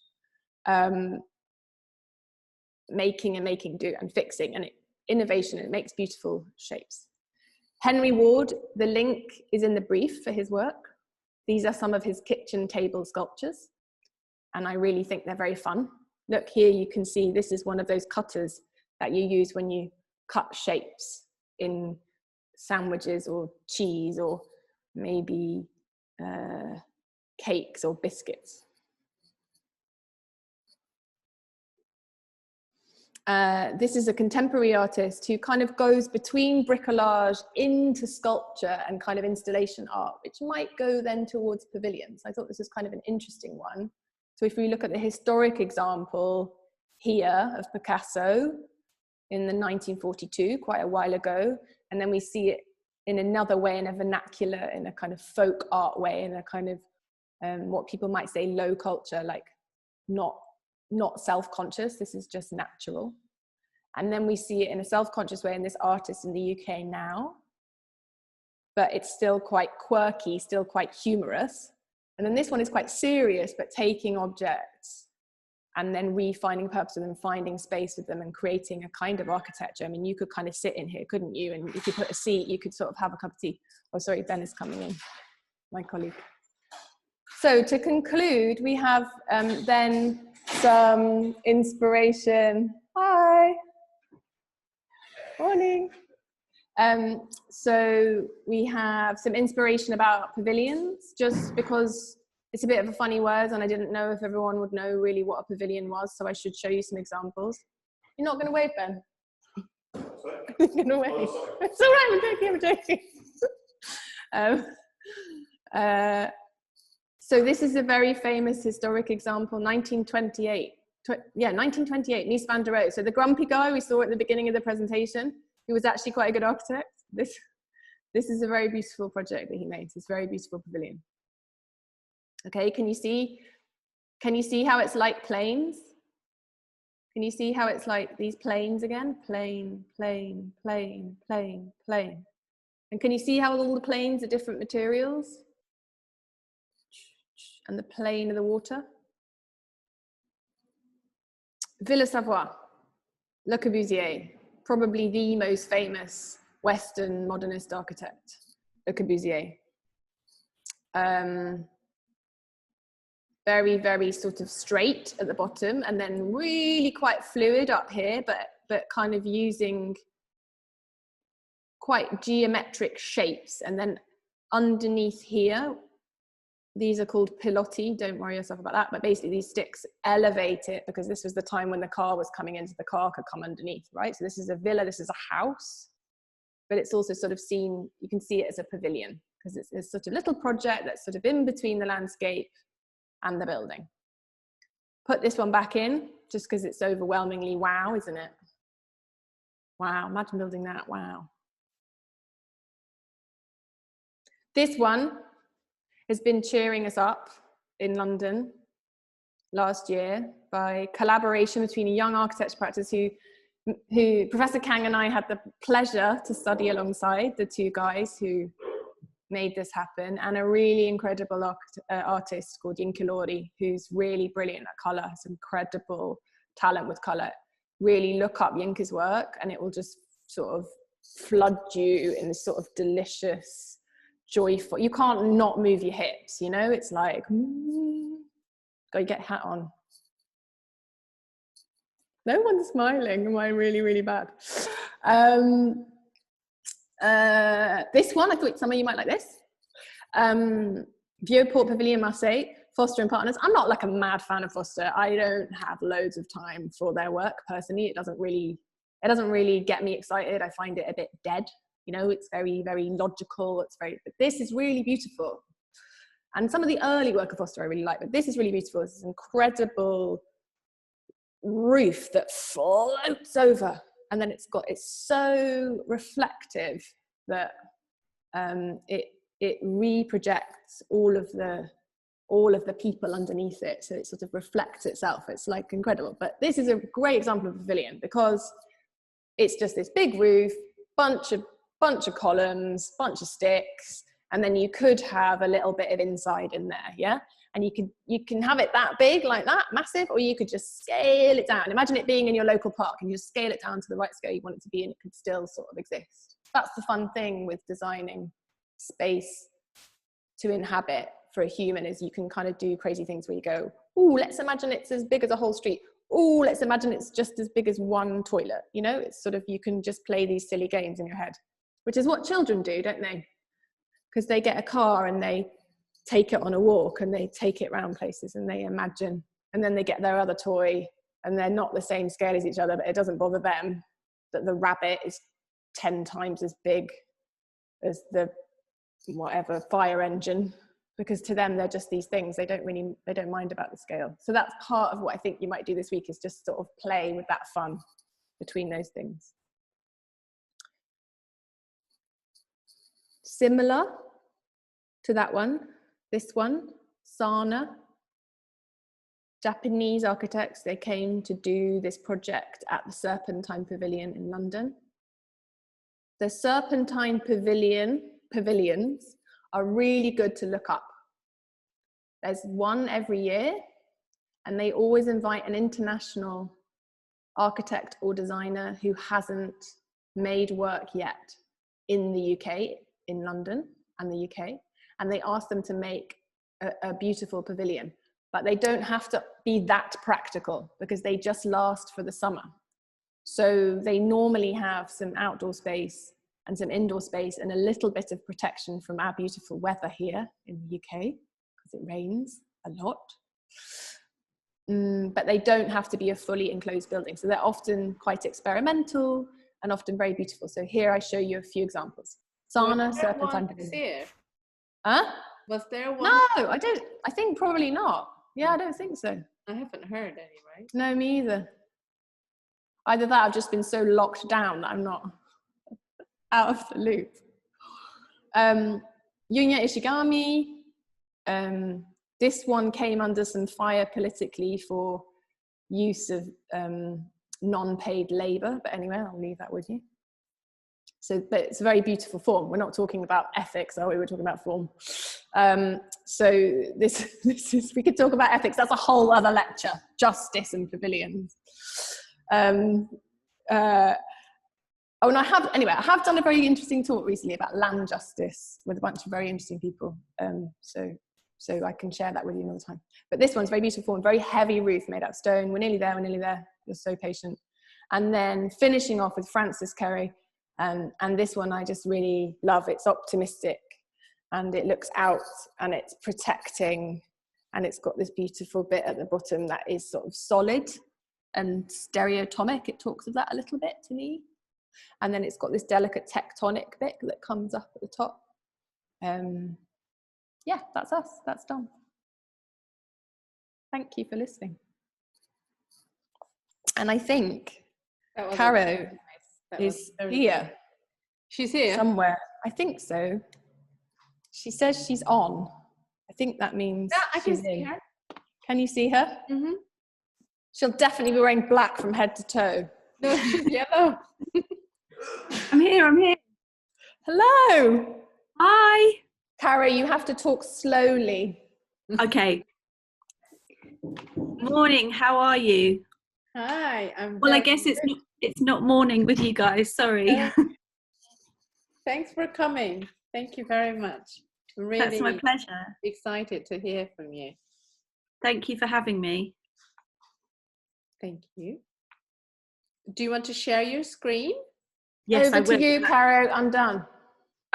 Making and making do and fixing and innovation, and it makes beautiful shapes. Henry Ward, the link is in the brief for his work. These are some of his kitchen table sculptures, and I really think they're very fun. look here, you can see this is one of those cutters that you use when you cut shapes in sandwiches or cheese or maybe cakes or biscuits. This is a contemporary artist who kind of goes between bricolage into sculpture and kind of installation art, which might go then towards pavilions. I thought this was kind of an interesting one. So if we look at the historic example here of Picasso in the 1942, quite a while ago, and then we see it in another way, in a vernacular, in a kind of folk art way, in a kind of what people might say low culture, like not self-conscious, this is just natural. And then we see it in a self-conscious way in this artist in the UK now, but it's still quite quirky, still quite humorous. And then this one is quite serious, but taking objects and then refining purpose of them, finding space with them and creating a kind of architecture. I mean, you could kind of sit in here, couldn't you? And if you put a seat, you could sort of have a cup of tea. Oh, sorry, Ben is coming in, my colleague. So to conclude, we have then some inspiration. Hi. Morning. So we have some inspiration about pavilions, just because it's a bit of a funny word and I didn't know if everyone would know really what a pavilion was, so I should show you some examples. You're not going to wave, Ben? Sorry? You're going to wave. Oh, it's all right, I'm joking. So this is a very famous historic example, 1928. Yeah, 1928, Mies van der Rohe. So the grumpy guy we saw at the beginning of the presentation, he was actually quite a good architect. This is a very beautiful project that he made. It's a very beautiful pavilion. Okay, can you see how it's like planes? Can you see how it's like these planes again? Plane, plane, plane, plane, plane. And can you see how all the planes are different materials? And the plane of the water? Villa Savoye, Le Corbusier, probably the most famous Western modernist architect, Le Corbusier. Very, very sort of straight at the bottom and then really quite fluid up here, but kind of using quite geometric shapes. And then underneath here, these are called pilotti, don't worry yourself about that, but basically these sticks elevate it because this was the time when the car was coming in, so the car could come underneath, right? So this is a villa, this is a house, but it's also sort of seen, you can see it as a pavilion because it's sort of a little project that's sort of in between the landscape and the building. Put this one back in just because it's overwhelmingly wow, isn't it? Wow, imagine building that, wow. This one has been cheering us up in London last year by collaboration between a young architecture practice who Professor Kang and I had the pleasure to study alongside, the two guys who made this happen, and a really incredible artist called Nicola Read, who's really brilliant at colour, has incredible talent with colour. Really look up Yinka's work and it will just sort of flood you in this sort of delicious, joyful, you can't not move your hips, you know, it's like, go get a hat on. No one's smiling, am I really, really bad? This one, I thought some of you might like this. Vieux-Port Pavilion Marseille, Foster and Partners. I'm not like a mad fan of Foster. I don't have loads of time for their work personally. It doesn't really get me excited. I find it a bit dead. You know, it's very, very logical. But this is really beautiful. And some of the early work of Foster I really like, but this is really beautiful. It's this incredible roof that floats over. And then it's so reflective that it reprojects all of the people underneath it. So it sort of reflects itself. It's like incredible. But this is a great example of a pavilion because it's just this big roof, bunch of columns, bunch of sticks, and then you could have a little bit of inside in there, yeah? And you can have it that big, like that, massive, or you could just scale it down. Imagine it being in your local park and you just scale it down to the right scale you want it to be and it could still sort of exist. That's the fun thing with designing space to inhabit for a human, is you can kind of do crazy things where you go, ooh, let's imagine it's as big as a whole street. oh, let's imagine it's just as big as one toilet. You know, it's sort of, you can just play these silly games in your head, which is what children do, don't they? Because they get a car and they take it on a walk and they take it around places and they imagine, and then they get their other toy and they're not the same scale as each other, but it doesn't bother them that the rabbit is 10 times as big as the whatever fire engine, because to them they're just these things. They don't mind about the scale. So that's part of what I think you might do this week, is just sort of play with that fun between those things. Similar to that one, this one, Sana, Japanese architects, they came to do this project at the Serpentine Pavilion in London. The Serpentine pavilions are really good to look up. There's one every year, and they always invite an international architect or designer who hasn't made work yet in the UK, in London and the UK, and they ask them to make a beautiful pavilion. But they don't have to be that practical, because they just last for the summer. So they normally have some outdoor space and some indoor space and a little bit of protection from our beautiful weather here in the UK, because it rains a lot. But they don't have to be a fully enclosed building. So they're often quite experimental and often very beautiful. So here I show you a few examples. Sana, Serpentine Pavilion. Huh? Was there one? No, I don't. I think probably not. Yeah, I don't think so. I haven't heard any, right? No, me either. Either that, I've just been so locked down that I'm not out of the loop. Yunya Ishigami. This one came under some fire politically for use of non-paid labor. But anyway, I'll leave that with you. So, but it's a very beautiful form. We're not talking about ethics, are we? We're talking about form. So this is, we could talk about ethics. That's a whole other lecture, justice and pavilions. Oh, and I have done a very interesting talk recently about land justice with a bunch of very interesting people. So I can share that with you another time. But this one's very beautiful form, very heavy roof made out of stone. We're nearly there, You're so patient. And then finishing off with Francis Curry. And this one I just really love. It's optimistic and it looks out and it's protecting, and it's got this beautiful bit at the bottom that is sort of solid and stereotomic. It talks of that a little bit to me. And then it's got this delicate tectonic bit that comes up at the top. Yeah, that's us. That's done. Thank you for listening. And I think Caro is here. She's here? Somewhere. I think so. She says she's on. I think that means I can she's see in. her. Can you see her? Mm-hmm. She'll definitely be wearing black from head to toe. No, she's yellow. I'm here. Hello. Hi. Caro, you have to talk slowly. Okay. Morning, how are you? Hi, Well, I guess it's not morning with you guys, sorry. Thanks for coming. Thank you very much. I'm really That's my pleasure. excited to hear from you. Thank you for having me. Thank you. Do you want to share your screen? Yes, Over I will. to you, Caro. I'm done.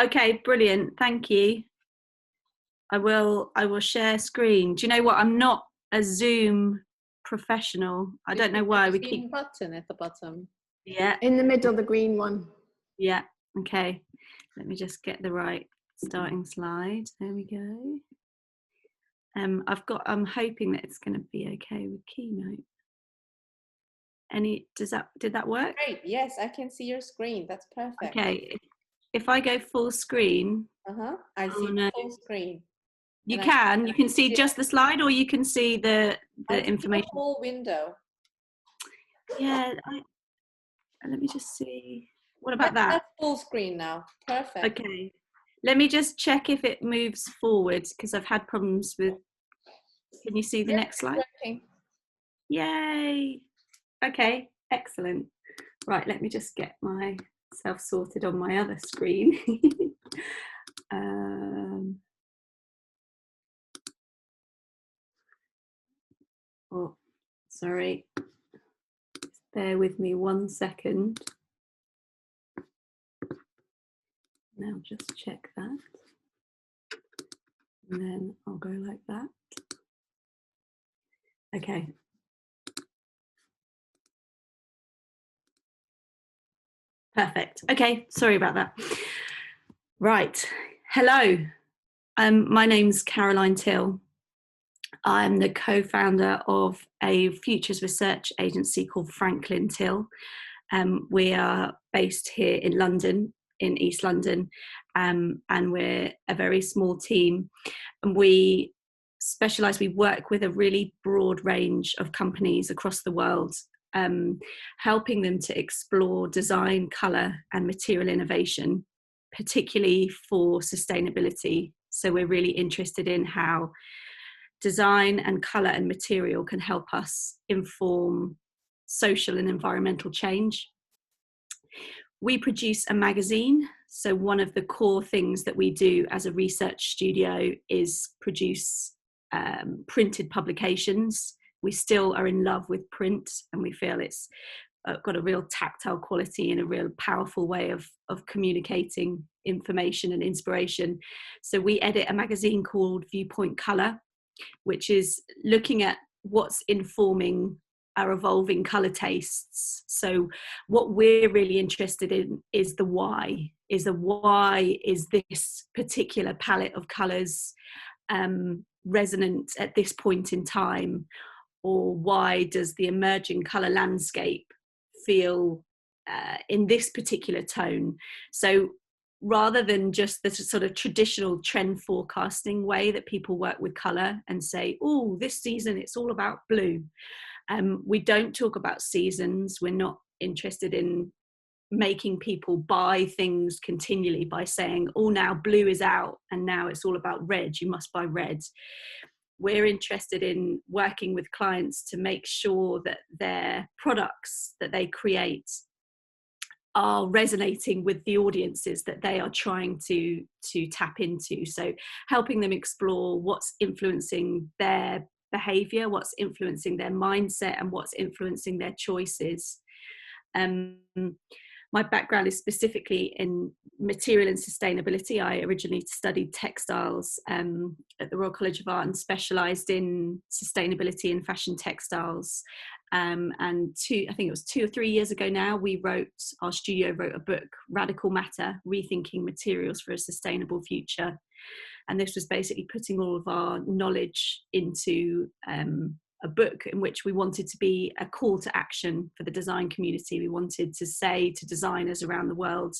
Okay, brilliant. Thank you. I will share screen. Do you know what? I'm not a Zoom professional. I don't know why we keep button at the bottom. Yeah. In the middle, the green one. Yeah. Okay. Let me just get the right starting slide. There we go. I'm hoping that it's going to be okay with Keynote. Did that work? Great. Yes, I can see your screen. That's perfect. Okay. If I go full screen. I see full screen. You can see just the slide, or you can see the information. The whole window. Yeah. Let me just see. What about that? That's full screen now. Perfect. Okay. Let me just check if it moves forward, because I've had problems with. Can you see the next slide? Working. Yay. Okay. Excellent. Right. Let me just get myself sorted on my other screen. Oh, sorry. bear with me 1 second. Now just check that. And then I'll go like that. Okay. Perfect. Okay, sorry about that. Right. Hello. My name's Caroline Till. I'm the co-founder of a futures research agency called Franklin Till. We are based here in London, in East London, and we're a very small team. And we specialise, we work with a really broad range of companies across the world, helping them to explore design, colour and material innovation, particularly for sustainability. So we're really interested in how design and colour and material can help us inform social and environmental change. We produce a magazine. So one of the core things that we do as a research studio is produce printed publications. We still are in love with print, and we feel it's got a real tactile quality and a real powerful way of communicating information and inspiration. So we edit a magazine called Viewpoint Colour, which is looking at what's informing our evolving colour tastes. So what we're really interested in is the why. Why is this particular palette of colours resonant at this point in time? Or why does the emerging colour landscape feel in this particular tone? So rather than just the sort of traditional trend forecasting way that people work with colour and say, oh, this season it's all about blue. We don't talk about seasons. We're not interested in making people buy things continually by saying, oh, now blue is out and now it's all about red, you must buy red. We're interested in working with clients to make sure that their products that they create are resonating with the audiences that they are trying to tap into. So helping them explore what's influencing their behavior, what's influencing their mindset, and what's influencing their choices. My background is specifically in material and sustainability. I originally studied textiles at the Royal College of Art and specialised in sustainability and fashion textiles. And I think it was 2 or 3 years ago now, our studio wrote a book, Radical Matter, Rethinking Materials for a Sustainable Future. And this was basically putting all of our knowledge into a book in which we wanted to be a call to action for the design community. We wanted to say to designers around the world,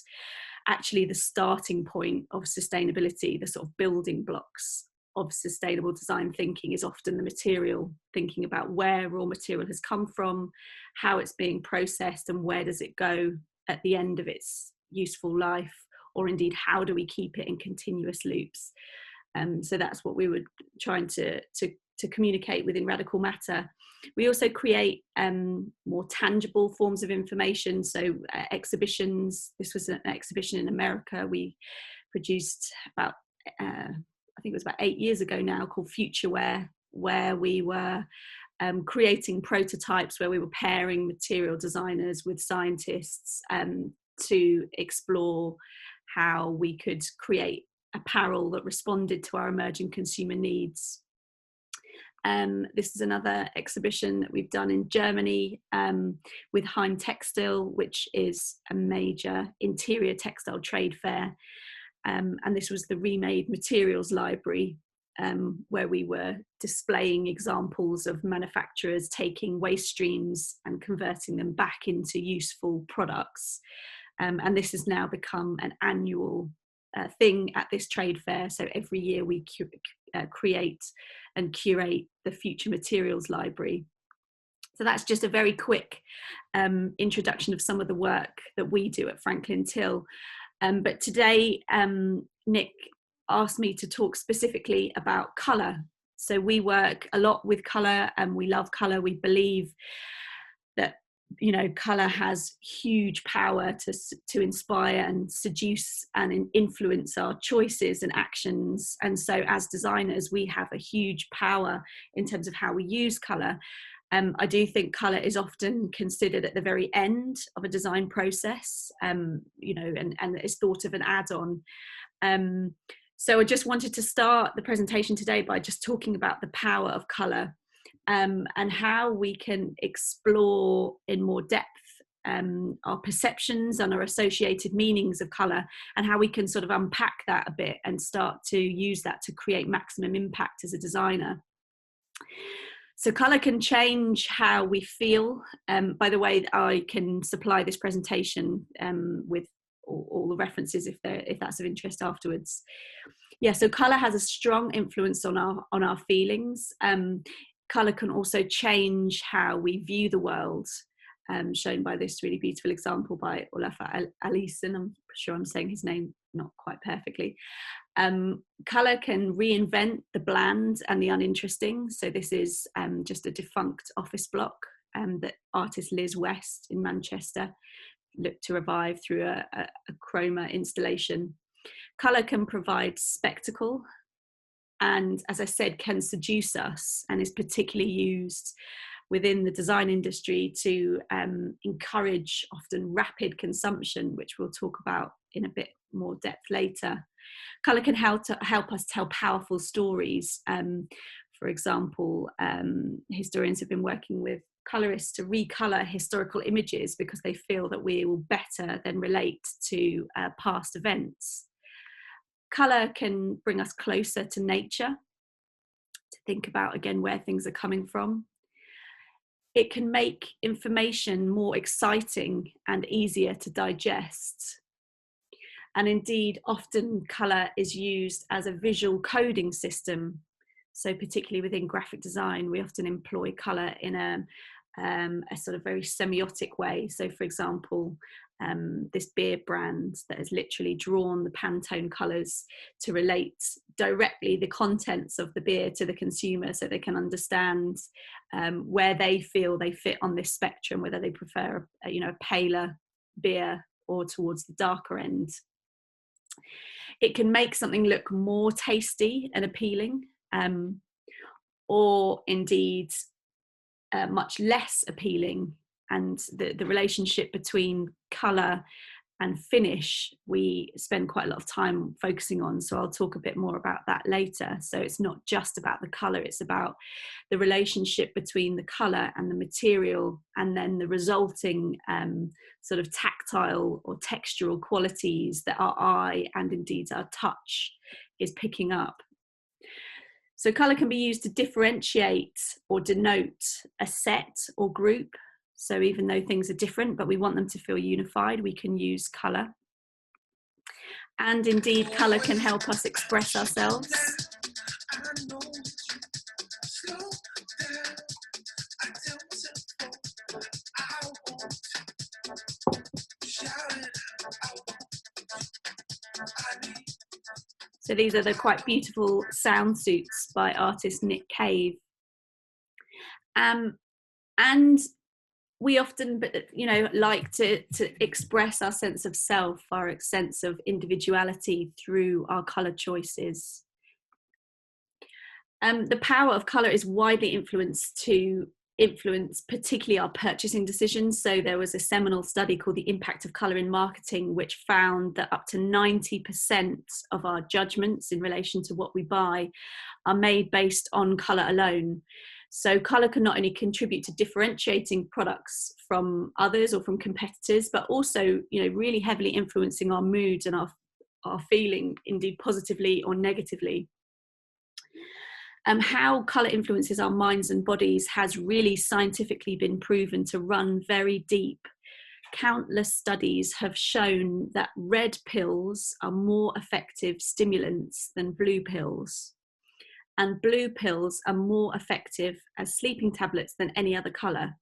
actually the starting point of sustainability, the sort of building blocks of sustainable design thinking is often the material, thinking about where raw material has come from, how it's being processed, and where does it go at the end of its useful life, or indeed how do we keep it in continuous loops. So that's what we were trying to communicate within Radical Matter. We also create more tangible forms of information, so exhibitions. This was an exhibition in America we produced about I think it was about 8 years ago now, called Future Wear, where we were creating prototypes, where we were pairing material designers with scientists to explore how we could create apparel that responded to our emerging consumer needs. This is another exhibition that we've done in Germany with Heim Textile, which is a major interior textile trade fair. And this was the Remade Materials Library, where we were displaying examples of manufacturers taking waste streams and converting them back into useful products. And this has now become an annual thing at this trade fair. So every year we create and curate the Future Materials Library. So that's just a very quick introduction of some of the work that we do at Franklin Till. But today, Nick asked me to talk specifically about colour. So we work a lot with colour and we love colour. We believe that, you know, colour has huge power to inspire and seduce and influence our choices and actions. And so as designers, we have a huge power in terms of how we use colour. I do think colour is often considered at the very end of a design process, you know, and is thought of an add-on. So I just wanted to start the presentation today by just talking about the power of colour, and how we can explore in more depth our perceptions and our associated meanings of colour, and how we can sort of unpack that a bit and start to use that to create maximum impact as a designer. So colour can change how we feel. By the way, I can supply this presentation with all the references if that's of interest afterwards. Yeah, so colour has a strong influence on our feelings. Colour can also change how we view the world, shown by this really beautiful example by Olafa Alison. I'm sure I'm saying his name not quite perfectly. Colour can reinvent the bland and the uninteresting. So this is just a defunct office block that artist Liz West in Manchester looked to revive through a chroma installation. Colour can provide spectacle, and as I said, can seduce us, and is particularly used within the design industry to encourage often rapid consumption, which we'll talk about in a bit more depth later. Colour can help us tell powerful stories. For example, historians have been working with colourists to recolour historical images because they feel that we will better then relate to past events. Colour can bring us closer to nature, to think about again where things are coming from. It can make information more exciting and easier to digest. And indeed, often colour is used as a visual coding system. So particularly within graphic design, we often employ colour in a sort of very semiotic way. So for example, this beer brand that has literally drawn the Pantone colours to relate directly the contents of the beer to the consumer, so they can understand where they feel they fit on this spectrum, whether they prefer a paler beer or towards the darker end. It can make something look more tasty and appealing, or indeed much less appealing. And the relationship between colour and finish, we spend quite a lot of time focusing on. So I'll talk a bit more about that later. So it's not just about the colour, it's about the relationship between the colour and the material, and then the resulting sort of tactile or textural qualities that our eye and indeed our touch is picking up. So colour can be used to differentiate or denote a set or group. So even though things are different, but we want them to feel unified, we can use colour. And indeed, colour can help us express ourselves. So these are the quite beautiful sound suits by artist Nick Cave. And we often, like to express our sense of self, our sense of individuality through our colour choices. The power of colour is widely influenced particularly our purchasing decisions. So there was a seminal study called The Impact of Colour in Marketing, which found that up to 90% of our judgments in relation to what we buy are made based on colour alone. So colour can not only contribute to differentiating products from others or from competitors, but also, really heavily influencing our moods and our feeling, indeed positively or negatively. How colour influences our minds and bodies has really scientifically been proven to run very deep. Countless studies have shown that red pills are more effective stimulants than blue pills. And blue pills are more effective as sleeping tablets than any other colour.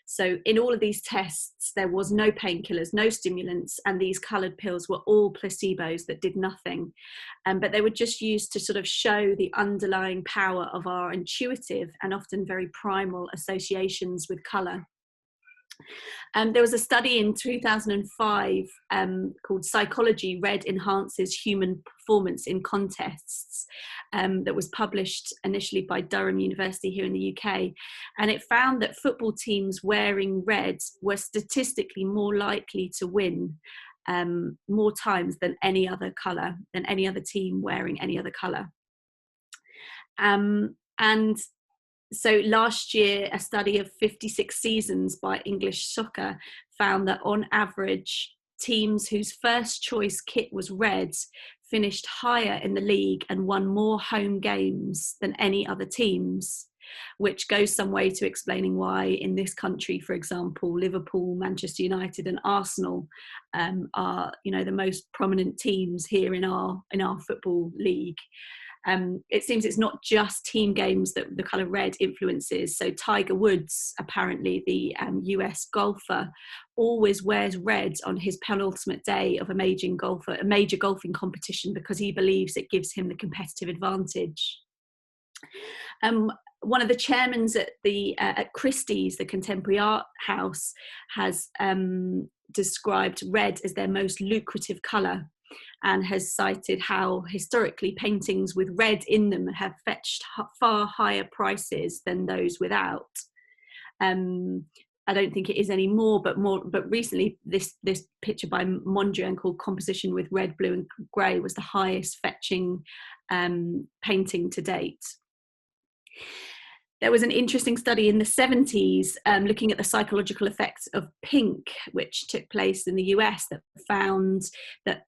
So in all of these tests, there was no painkillers, no stimulants, and these coloured pills were all placebos that did nothing. But they were just used to sort of show the underlying power of our intuitive and often very primal associations with colour. There was a study in 2005 called Psychology, Red Enhances Human Performance in Contests, that was published initially by Durham University here in the UK. And it found that football teams wearing red were statistically more likely to win more times than any other colour, than any other team wearing any other colour. And so last year, a study of 56 seasons by English Soccer found that on average, teams whose first choice kit was red finished higher in the league and won more home games than any other teams, which goes some way to explaining why in this country, for example, Liverpool, Manchester United and Arsenal are, you know, the most prominent teams here in our football league. It seems it's not just team games that the colour red influences. So Tiger Woods, apparently the US golfer, always wears red on his penultimate day of a major golfing competition because he believes it gives him the competitive advantage. One of the chairmen at Christie's, the contemporary art house, has described red as their most lucrative colour, and has cited how historically paintings with red in them have fetched far higher prices than those without. I don't think it is anymore, but recently this picture by Mondrian called Composition with Red, Blue and Grey was the highest fetching painting to date. There was an interesting study in the 70s looking at the psychological effects of pink, which took place in the US, that found that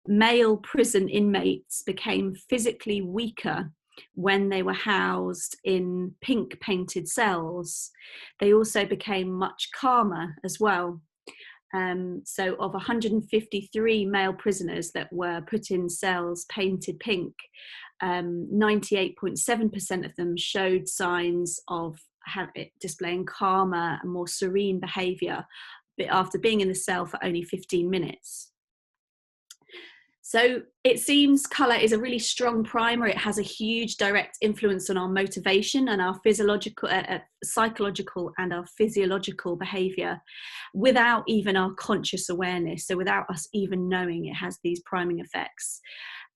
male prison inmates became physically weaker when they were housed in pink painted cells. They also became much calmer as well. So of 153 male prisoners that were put in cells painted pink, 98.7% of them showed signs of displaying calmer and more serene behaviour after being in the cell for only 15 minutes. So it seems colour is a really strong primer. It has a huge direct influence on our motivation and our physiological, psychological and our physiological behaviour without even our conscious awareness. So without us even knowing it has these priming effects.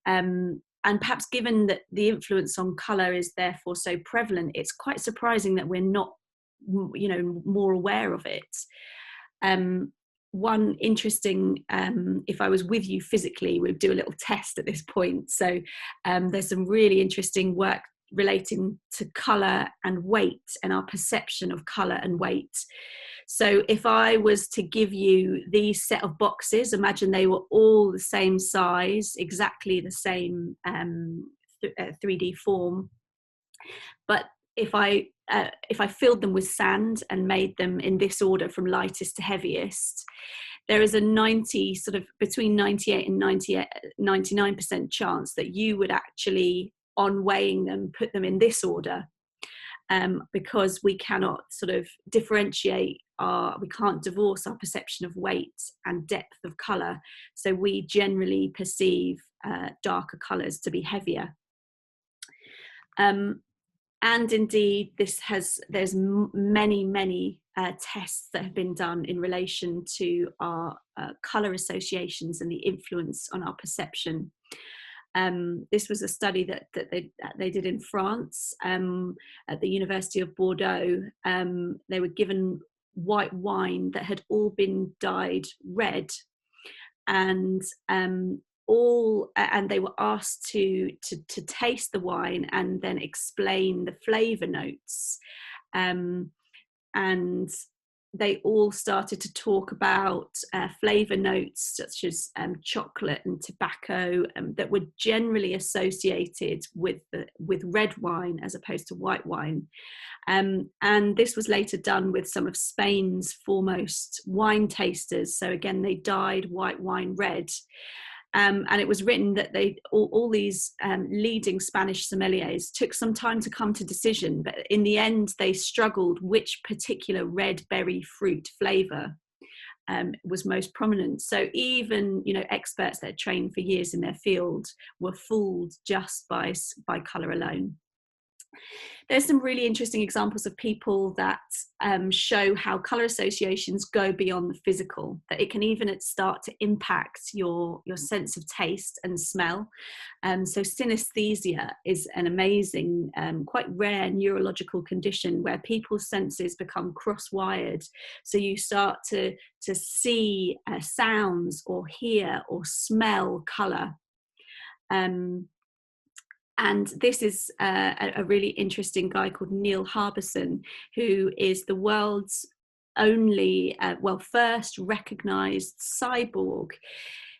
And perhaps given that the influence on colour is therefore so prevalent, it's quite surprising that we're not, you know, more aware of it. One interesting, if I was with you physically, we'd do a little test at this point. So there's some really interesting work relating to colour and weight and our perception of colour and weight. So if I was to give you these set of boxes, imagine they were all the same size, exactly the same 3D form, but if I filled them with sand and made them in this order from lightest to heaviest, there is a between 98 and 99% chance that you would actually, on weighing them, put them in this order, because we cannot sort of differentiate we can't divorce our perception of weight and depth of colour. So we generally perceive darker colours to be heavier. And indeed, there's many tests that have been done in relation to our colour associations and the influence on our perception. This was a study that they did in France at the University of Bordeaux. They were given white wine that had all been dyed red, and they were asked to taste the wine and then explain the flavour notes, and they all started to talk about flavour notes such as chocolate and tobacco that were generally associated with red wine as opposed to white wine. And this was later done with some of Spain's foremost wine tasters. So again, they dyed white wine red. And it was written that all these leading Spanish sommeliers took some time to come to decision, but in the end they struggled which particular red berry fruit flavour was most prominent. So even, you know, experts that had trained for years in their field were fooled just by colour alone. There's some really interesting examples of people that show how colour associations go beyond the physical, that it can even start to impact your sense of taste and smell. So synesthesia is an amazing, quite rare neurological condition where people's senses become cross-wired. So you start to see sounds or hear or smell colour. And this is a really interesting guy called Neil Harbisson, who is the world's only, first recognised cyborg.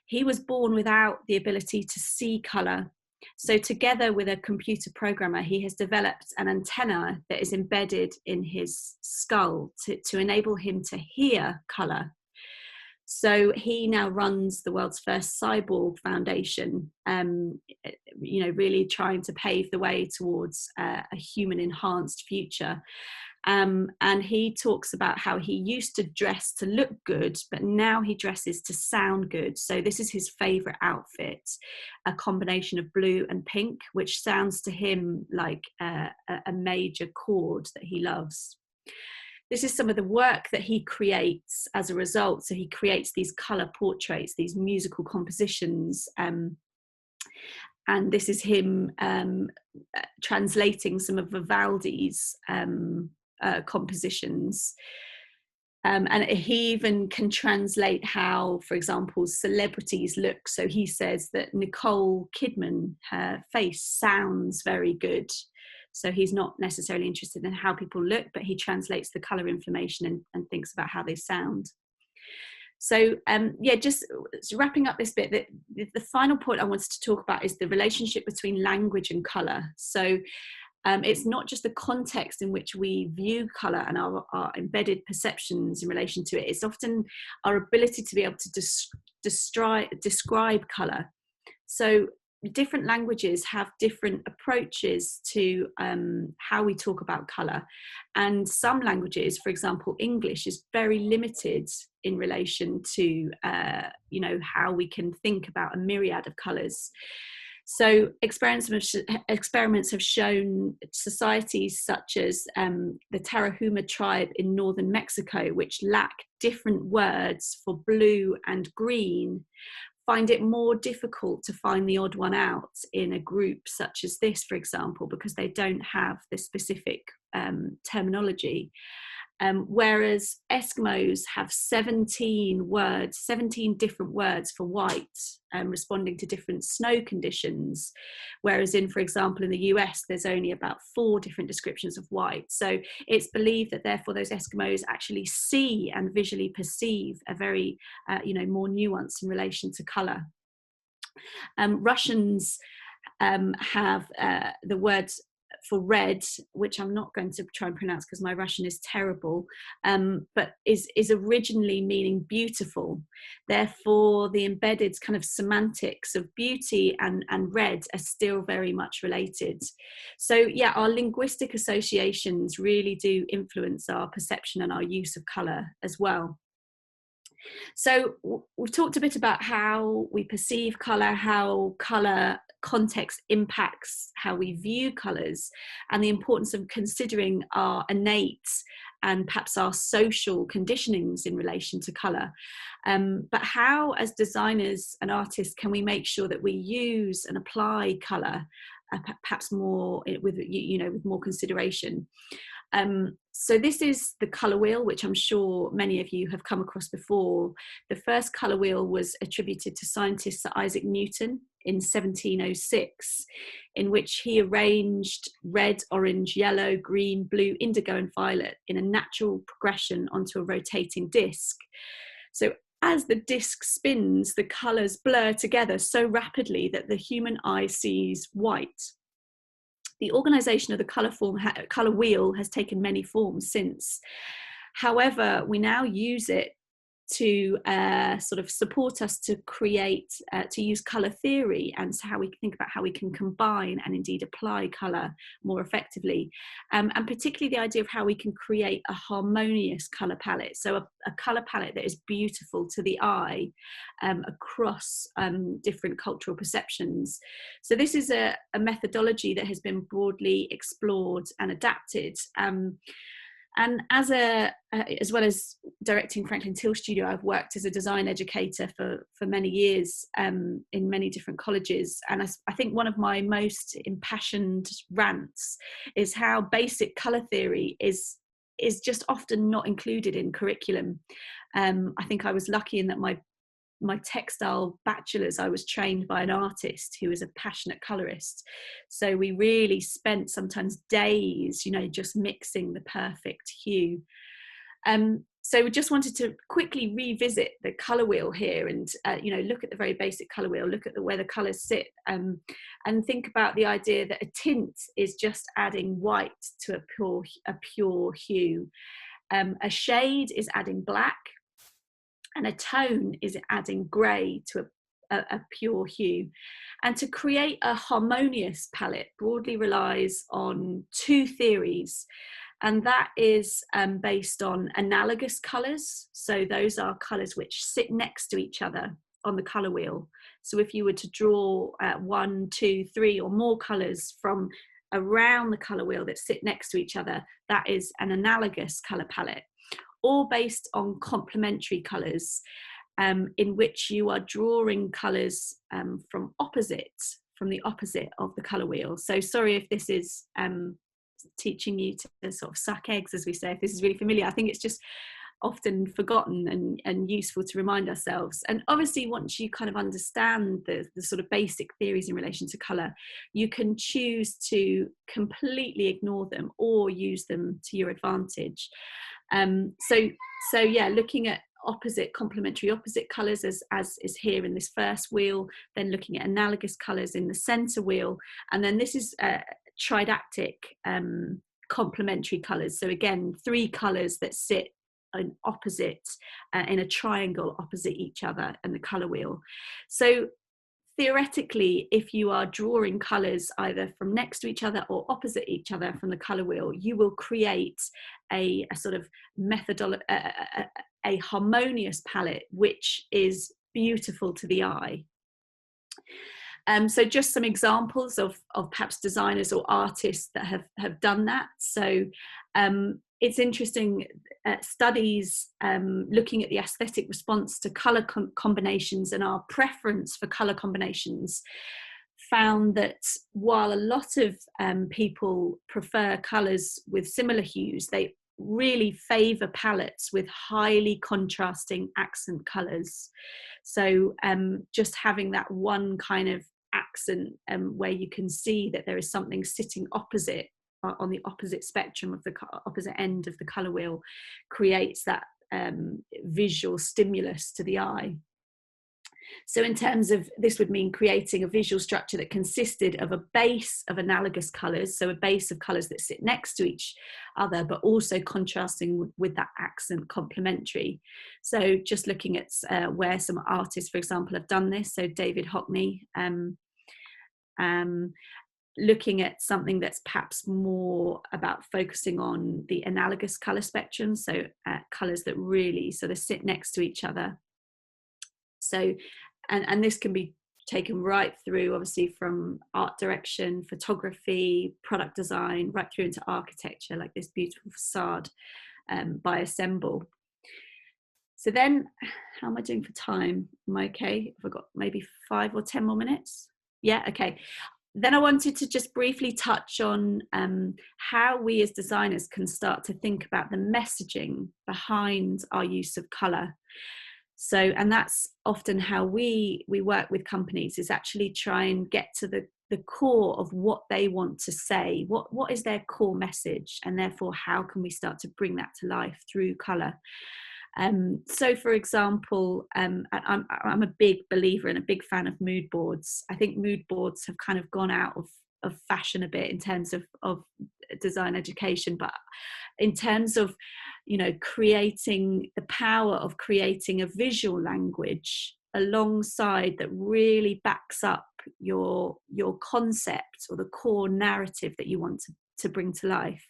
He was born without the ability to see colour. So together with a computer programmer, he has developed an antenna that is embedded in his skull to enable him to hear colour. So he now runs the world's first cyborg foundation, really trying to pave the way towards a human enhanced future. And he talks about how he used to dress to look good, but now he dresses to sound good. So this is his favorite outfit, a combination of blue and pink, which sounds to him like a major chord that he loves. This is some of the work that he creates as a result. So he creates these colour portraits, these musical compositions. And this is him translating some of Vivaldi's compositions. And he even can translate how, for example, celebrities look. So he says that Nicole Kidman, her face sounds very good. So he's not necessarily interested in how people look, but he translates the colour information and thinks about how they sound. So just wrapping up this bit, the final point I wanted to talk about is the relationship between language and colour. So it's not just the context in which we view colour and our embedded perceptions in relation to it. It's often our ability to be able to describe colour. So different languages have different approaches to how we talk about colour, and some languages, for example English, is very limited in relation to how we can think about a myriad of colours. So experiments have shown societies such as the Tarahuma tribe in northern Mexico, which lack different words for blue and green, find it more difficult to find the odd one out in a group such as this, for example, because they don't have the specific terminology. Whereas Eskimos have 17 different words for white, responding to different snow conditions. Whereas for example, in the US, there's only about 4 different descriptions of white. So it's believed that therefore those Eskimos actually see and visually perceive a very, more nuance in relation to colour. Russians have the words for red, which I'm not going to try and pronounce because my Russian is terrible, but is originally meaning beautiful. Therefore, the embedded kind of semantics of beauty and red are still very much related. So yeah, our linguistic associations really do influence our perception and our use of colour as well. So we've talked a bit about how we perceive colour, how colour context impacts how we view colours, and the importance of considering our innate and perhaps our social conditionings in relation to colour. But how, as designers and artists, can we make sure that we use and apply colour perhaps more with more consideration? So this is the colour wheel, which I'm sure many of you have come across before. The first colour wheel was attributed to scientist Sir Isaac Newton in 1706, in which he arranged red, orange, yellow, green, blue, indigo and violet in a natural progression onto a rotating disc. So as the disc spins, the colours blur together so rapidly that the human eye sees white. The organisation of the colour wheel has taken many forms since. However, we now use it to sort of support us to create, to use colour theory, and so how we think about how we can combine and indeed apply colour more effectively, and particularly the idea of how we can create a harmonious colour palette, so a colour palette that is beautiful to the eye across different cultural perceptions. So this is a methodology that has been broadly explored and adapted. And as well as directing Franklin Till Studio, I've worked as a design educator for many years in many different colleges. And I think one of my most impassioned rants is how basic colour theory is just often not included in curriculum. I think I was lucky in that my textile bachelor's, I was trained by an artist who was a passionate colorist. So we really spent sometimes days, just mixing the perfect hue. So we just wanted to quickly revisit the color wheel here and, look at the very basic color wheel, look at where the colors sit, and think about the idea that a tint is just adding white to a pure hue. A shade is adding black, and a tone is adding grey to a pure hue. And to create a harmonious palette broadly relies on two theories, and that is based on analogous colours. So those are colours which sit next to each other on the colour wheel. So if you were to draw 1, 2, 3 or more colours from around the colour wheel that sit next to each other, that is an analogous colour palette. Or based on complementary colours, in which you are drawing colours from the opposite of the colour wheel. So sorry if this is teaching you to sort of suck eggs, as we say, if this is really familiar. I think it's just often forgotten and useful to remind ourselves. And obviously once you kind of understand the sort of basic theories in relation to colour, you can choose to completely ignore them or use them to your advantage. So yeah, looking at complementary opposite colours as is here in this first wheel, then looking at analogous colours in the centre wheel, and then this is tridactic complementary colours. So again, 3 colours that sit opposite in a triangle opposite each other in the colour wheel. So theoretically, if you are drawing colours either from next to each other or opposite each other from the colour wheel, you will create a sort of a harmonious palette which is beautiful to the eye. So just some examples of perhaps designers or artists that have done that. So it's interesting, studies looking at the aesthetic response to colour combinations and our preference for colour combinations found that while a lot of people prefer colours with similar hues, they really favour palettes with highly contrasting accent colours. So just having that one kind of accent where you can see that there is something sitting opposite on the opposite spectrum of the opposite end of the colour wheel creates that visual stimulus to the eye. So in terms of this would mean creating a visual structure that consisted of a base of analogous colours, so a base of colours that sit next to each other, but also contrasting with that accent complementary. So just looking at where some artists, for example, have done this. So David Hockney, looking at something that's perhaps more about focusing on the analogous colour spectrum, so colours that really sort of sit next to each other. So, and this can be taken right through, obviously, from art direction, photography, product design, right through into architecture, like this beautiful facade by Assemble. So then, how am I doing for time? Am I okay? Have I got maybe 5 or 10 more minutes? Yeah, okay. Then I wanted to just briefly touch on how we as designers can start to think about the messaging behind our use of colour. So, and that's often how we work with companies, is actually try and get to the core of what they want to say, what is their core message, and therefore how can we start to bring that to life through colour. So for example, I'm a big believer and a big fan of mood boards. I think mood boards have kind of gone out of fashion a bit in terms of design education, but in terms of you know, creating the power of creating a visual language alongside that really backs up your concept or the core narrative that you want to bring to life.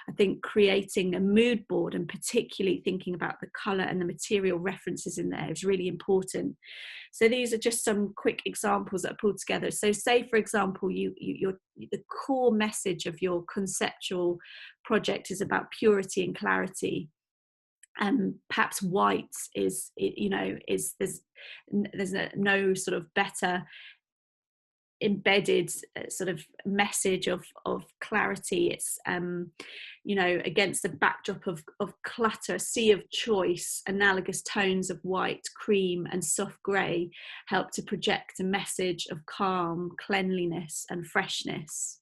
I think creating a mood board, and particularly thinking about the colour and the material references in there, is really important. So these are just some quick examples that are pulled together. So say, for example, the core message of your conceptual project is about purity and clarity. Perhaps white is, you know, is there's no sort of better embedded sort of message of clarity. It's you know, against the backdrop of clutter, a sea of choice, analogous tones of white, cream and soft grey help to project a message of calm, cleanliness and freshness.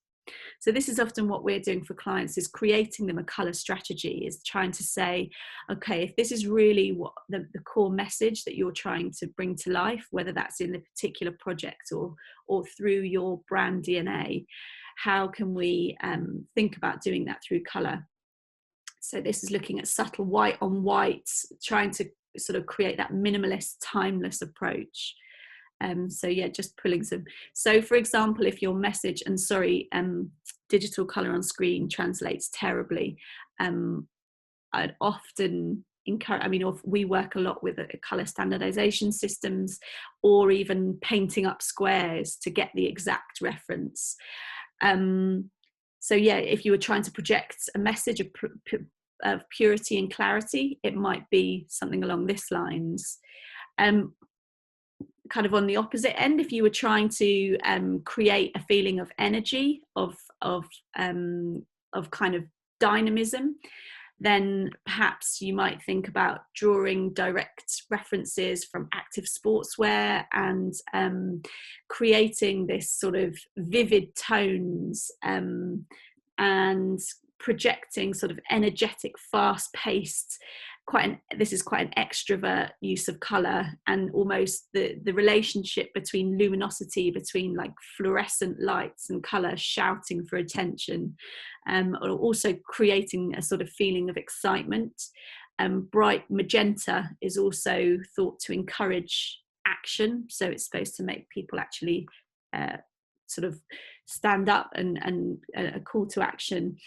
So this is often what we're doing for clients, is creating them a colour strategy, is trying to say, okay, if this is really what the core message that you're trying to bring to life, whether that's in a particular project or through your brand DNA, how can we think about doing that through colour? So this is looking at subtle white on white, trying to sort of create that minimalist, timeless approach. So yeah, just pulling some. So for example, if your message, and sorry, digital colour on screen translates terribly. I'd often encourage, I mean, we work a lot with colour standardisation systems, or even painting up squares to get the exact reference. So yeah, if you were trying to project a message of purity and clarity, it might be something along this lines. Kind of on the opposite end, if you were trying to create a feeling of energy, of kind of dynamism, then perhaps you might think about drawing direct references from active sportswear and creating this sort of vivid tones and projecting sort of energetic, fast-paced, this is quite an extrovert use of colour, and almost the relationship between luminosity, between like fluorescent lights and colour shouting for attention, or also creating a sort of feeling of excitement. Bright magenta is also thought to encourage action, so it's supposed to make people actually sort of stand up and a call to action.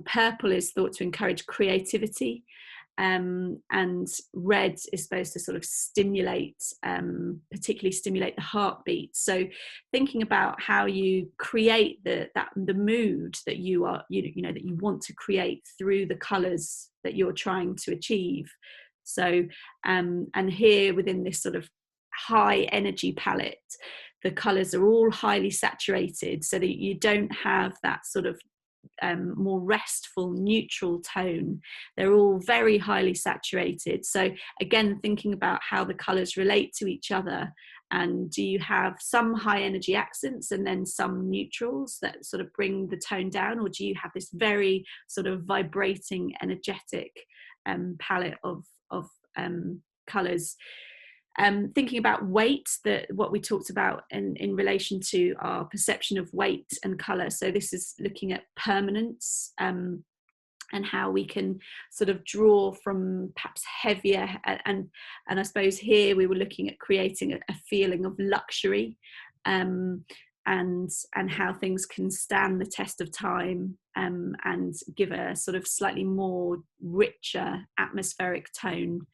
Purple is thought to encourage creativity. And red is supposed to sort of stimulate, particularly stimulate the heartbeat. So thinking about how you create the mood that you are, you know, that you want to create through the colours that you're trying to achieve. So and here within this sort of high energy palette, the colours are all highly saturated, so that you don't have that sort of more restful, neutral tone. They're all very highly saturated. So again, thinking about how the colours relate to each other, and do you have some high energy accents and then some neutrals that sort of bring the tone down, or do you have this very sort of vibrating, energetic palette of colours? Thinking about weight, what we talked about in relation to our perception of weight and colour. So this is looking at permanence and how we can sort of draw from perhaps heavier, and I suppose here we were looking at creating a feeling of luxury, and how things can stand the test of time, and give a sort of slightly more richer atmospheric tone.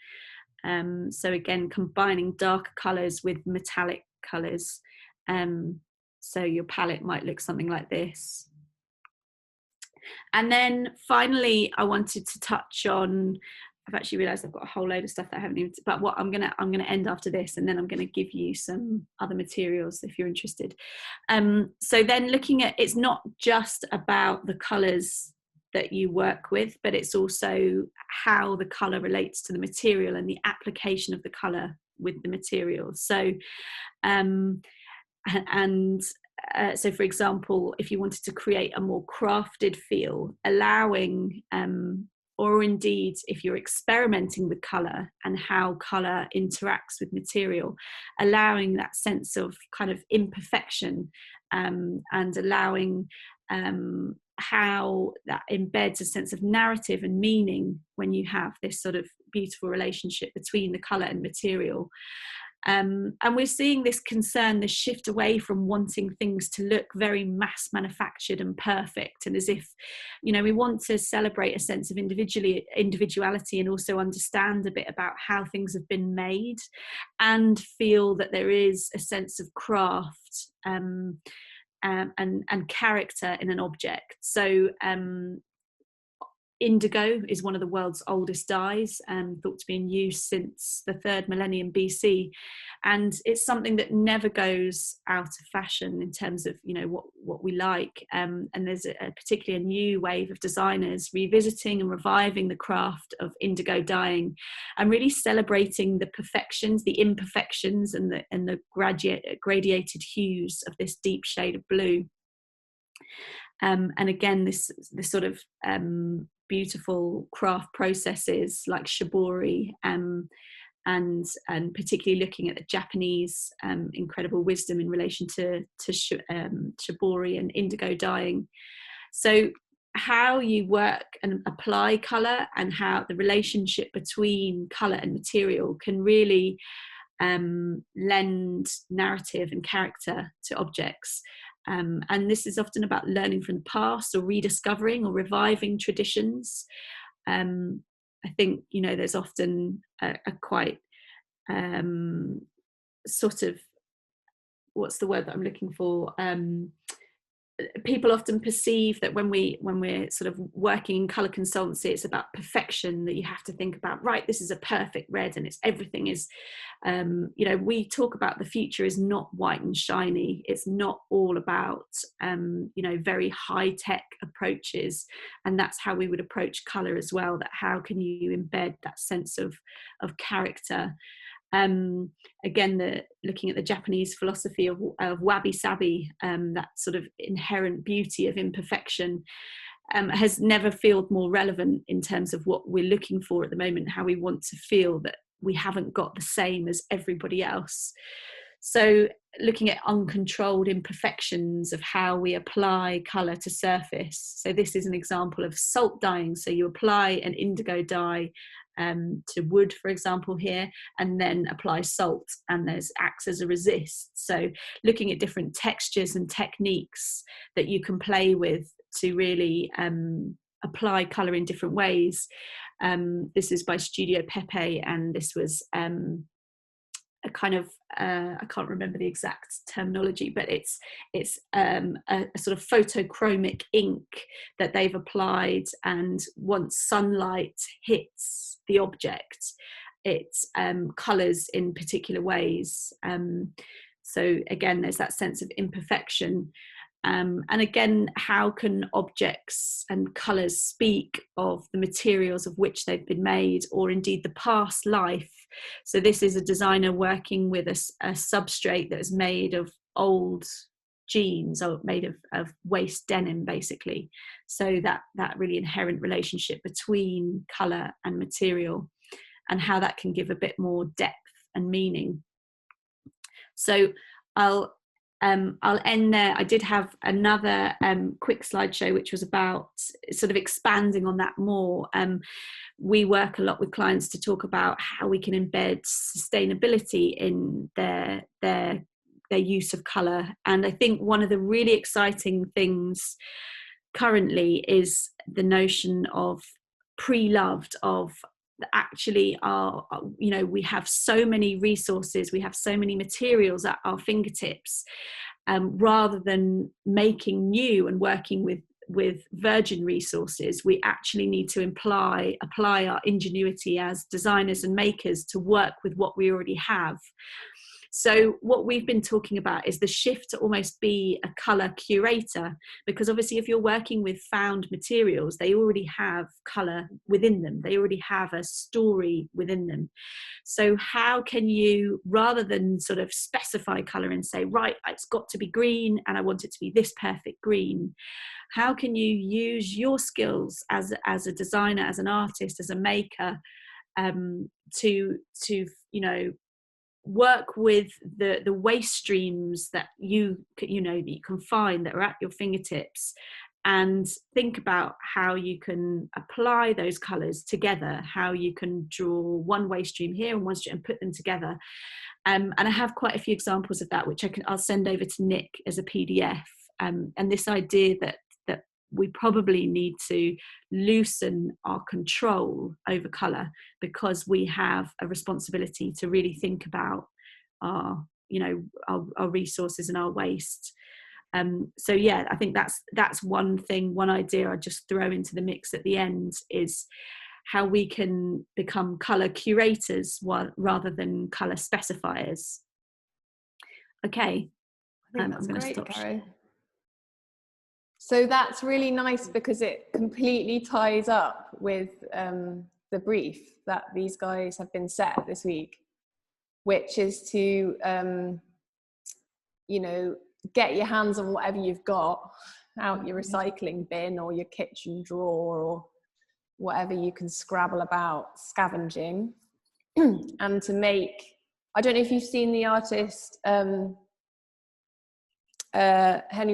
So again, combining darker colours with metallic colours. So your palette might look something like this. And then finally, I wanted to touch on, I've actually realised I've got a whole load of stuff that I haven't even, but what I'm gonna end after this, and then I'm gonna give you some other materials if you're interested. So then looking at, it's not just about the colours that you work with, but it's also how the colour relates to the material and the application of the colour with the material. So so for example, if you wanted to create a more crafted feel, allowing or indeed if you're experimenting with colour and how colour interacts with material, allowing that sense of kind of imperfection, and allowing how that embeds a sense of narrative and meaning when you have this sort of beautiful relationship between the colour and material. And we're seeing this concern, this shift away from wanting things to look very mass manufactured and perfect, and as if, you know, we want to celebrate a sense of individuality and also understand a bit about how things have been made, and feel that there is a sense of craft and character in an object. So indigo is one of the world's oldest dyes, thought to be in use since the 3rd millennium BC, and it's something that never goes out of fashion in terms of, you know, what we like, and there's particularly a new wave of designers revisiting and reviving the craft of indigo dyeing, and really celebrating the perfections, the imperfections, and the gradiated hues of this deep shade of blue. And again, this sort of beautiful craft processes like shibori, and particularly looking at the Japanese incredible wisdom in relation to shibori and indigo dyeing. So how you work and apply colour, and how the relationship between colour and material can really lend narrative and character to objects. And this is often about learning from the past, or rediscovering or reviving traditions. I think, you know, there's often a quite sort of, what's the word that I'm looking for? People often perceive that when we're sort of working in colour consultancy, it's about perfection, that you have to think about, right, this is a perfect red, and it's everything is, you know, we talk about the future is not white and shiny. It's not all about, you know, very high tech approaches, and that's how we would approach colour as well. That how can you embed that sense of character? Again, looking at the Japanese philosophy of wabi-sabi, that sort of inherent beauty of imperfection, has never felt more relevant in terms of what we're looking for at the moment, how we want to feel that we haven't got the same as everybody else. So looking at uncontrolled imperfections of how we apply colour to surface. So this is an example of salt dyeing. So you apply an indigo dye to wood, for example, here, and then apply salt, and there's acts as a resist. So looking at different textures and techniques that you can play with to really apply colour in different ways. This is by Studio Pepe, and this was a kind of I can't remember the exact terminology, but it's a sort of photochromic ink that they've applied, and once sunlight hits the object, it colours in particular ways. So again, there's that sense of imperfection. And again, how can objects and colours speak of the materials of which they've been made, or indeed the past life? So this is a designer working with a substrate that is made of old jeans, or made of waste denim, basically. So that really inherent relationship between colour and material, and how that can give a bit more depth and meaning. So I'll end there. I did have another quick slideshow which was about sort of expanding on that more. We work a lot with clients to talk about how we can embed sustainability in their use of colour, and I think one of the really exciting things currently is the notion of pre-loved, of actually our, you know, we have so many resources, we have so many materials at our fingertips, rather than making new and working with virgin resources, we actually need to apply our ingenuity as designers and makers to work with what we already have. So what we've been talking about is the shift to almost be a colour curator, because obviously if you're working with found materials, they already have colour within them. They already have a story within them. So how can you, rather than sort of specify colour and say, right, it's got to be green and I want it to be this perfect green, how can you use your skills as a designer, as an artist, as a maker, to you know, work with the waste streams that you can find that are at your fingertips, and think about how you can apply those colours together, how you can draw one waste stream here and one stream and put them together. And I have quite a few examples of that, which I'll send over to Nick as a PDF. And this idea that we probably need to loosen our control over colour, because we have a responsibility to really think about our resources and our waste. So yeah, I think that's one thing, one idea I just throw into the mix at the end, is how we can become colour curators rather than colour specifiers. Okay, I think I'm going to great, stop. Caro. So that's really nice, because it completely ties up with the brief that these guys have been set this week, which is to, get your hands on whatever you've got out your recycling bin or your kitchen drawer or whatever you can scrabble about scavenging, and to make, I don't know if you've seen the artist Henry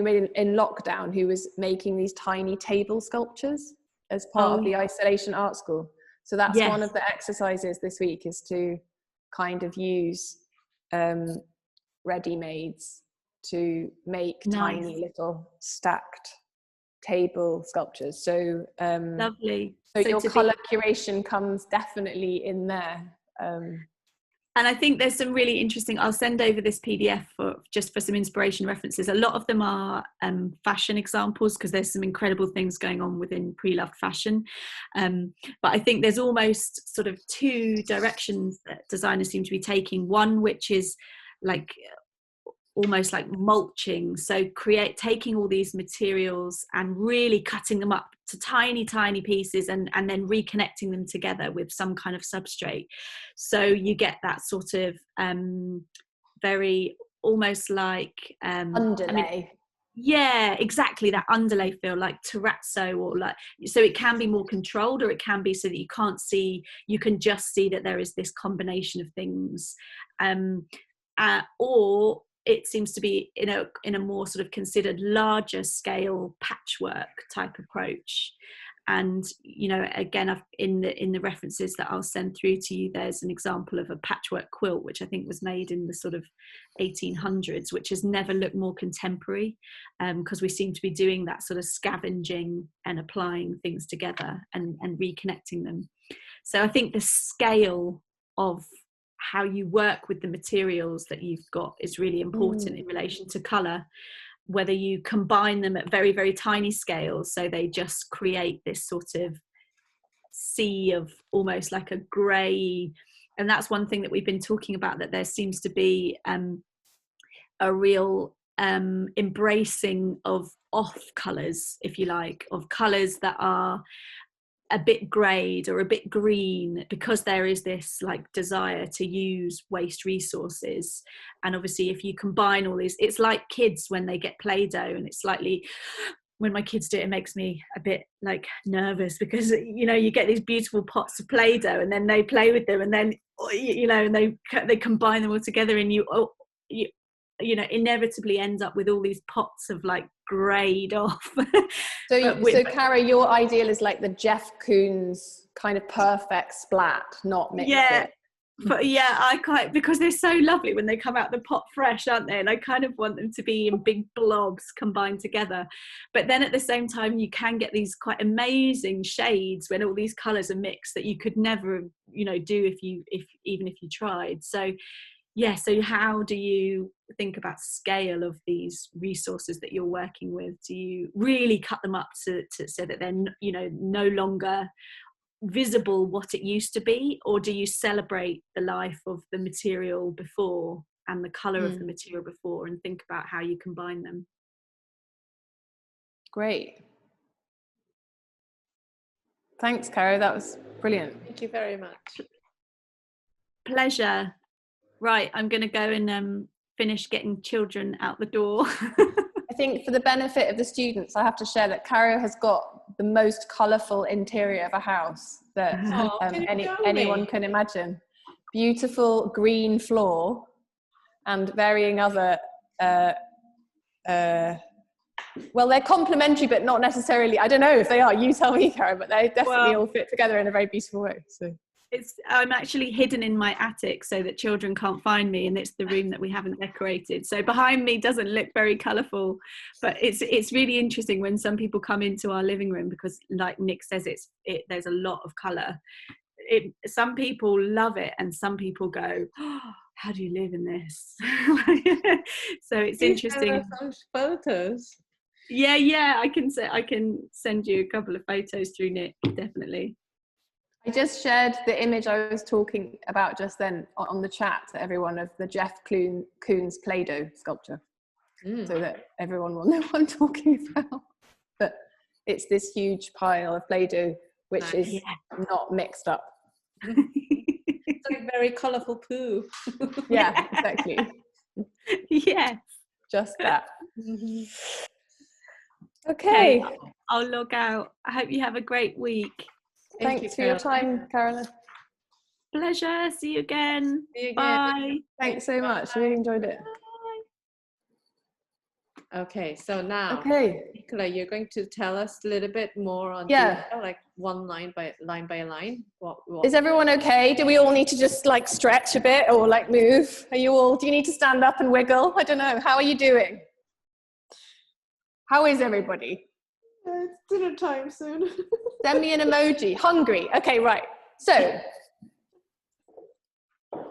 made in lockdown, who was making these tiny table sculptures as part of the isolation art school. So that's one of the exercises this week, is to kind of use ready-mades to make tiny little stacked table sculptures. So lovely. So your colour curation comes definitely in there. And I think there's some really interesting, I'll send over this PDF for some inspiration references. A lot of them are fashion examples, because there's some incredible things going on within pre-loved fashion. But I think there's almost sort of two directions that designers seem to be taking. One, which is like almost like mulching, so taking all these materials and really cutting them up to tiny pieces and then reconnecting them together with some kind of substrate, so you get that sort of very almost like underlay. Yeah, exactly, that underlay feel, like terrazzo, or like, so it can be more controlled, or it can be so that you can't see, you can just see that there is this combination of things, or it seems to be in a more sort of considered larger scale patchwork type approach. And again, in the references that I'll send through to you, there's an example of a patchwork quilt, which I think was made in the sort of 1800s, which has never looked more contemporary, because we seem to be doing that sort of scavenging and applying things together and reconnecting them. So I think the scale of how you work with the materials that you've got is really important in relation to colour, whether you combine them at very, very tiny scales, so they just create this sort of sea of almost like a grey. And that's one thing that we've been talking about, that there seems to be a real embracing of off colours, if you like, of colours that are a bit greyed or a bit green, because there is this like desire to use waste resources. And obviously if you combine all these, it's like kids when they get Play-Doh, and it's slightly, when my kids do it, it makes me a bit like nervous, because you get these beautiful pots of Play-Doh and then they play with them, and then and they combine them all together, and you inevitably end up with all these pots of like greyed off. So Cara, your ideal is like the Jeff Koons kind of perfect splat, not mix it. But yeah, I quite, because they're so lovely when they come out the pot fresh, aren't they? And I kind of want them to be in big blobs combined together. But then at the same time, you can get these quite amazing shades when all these colours are mixed that you could never, do even if you tried. So yeah, so how do you think about scale of these resources that you're working with? Do you really cut them up so that they're no longer visible what it used to be, or do you celebrate the life of the material before and the colour of the material before, and think about how you combine them? Great. Thanks, Caro. That was brilliant. Thank you very much. Pleasure. Right, I'm going to go and finish getting children out the door. I think for the benefit of the students, I have to share that Caro has got the most colourful interior of a house that anyone can imagine. Beautiful green floor and varying other Well, they're complementary, but not necessarily. I don't know if they are. You tell me, Karen. But they definitely all fit together in a very beautiful way. So I'm actually hidden in my attic so that children can't find me, and it's the room that we haven't decorated. So behind me doesn't look very colourful, but it's really interesting when some people come into our living room, because, like Nick says, there's a lot of colour. Some people love it, and some people go, oh, how do you live in this? So it's interesting. Some photos. Yeah, I can send you a couple of photos through, Nick, definitely. I just shared the image I was talking about just then on the chat to everyone of the Jeff Koons Play-Doh sculpture, so that everyone will know what I'm talking about. But it's this huge pile of Play-Doh which is not mixed up. It's like very colourful poo. Yeah, exactly. Yeah, just that. Okay. I'll log out. I hope you have a great week. Thanks for your time, Carolyn. Pleasure. See you again. See you again. Bye. Thanks so much. I really enjoyed it. Okay, so now, Nicola, you're going to tell us a little bit more on detail, like one line by line. What is everyone okay? Do we all need to just like stretch a bit or like move? Do you need to stand up and wiggle? I don't know. How are you doing? How is everybody? It's dinner time soon. Send me an emoji. Hungry. Okay, right. So,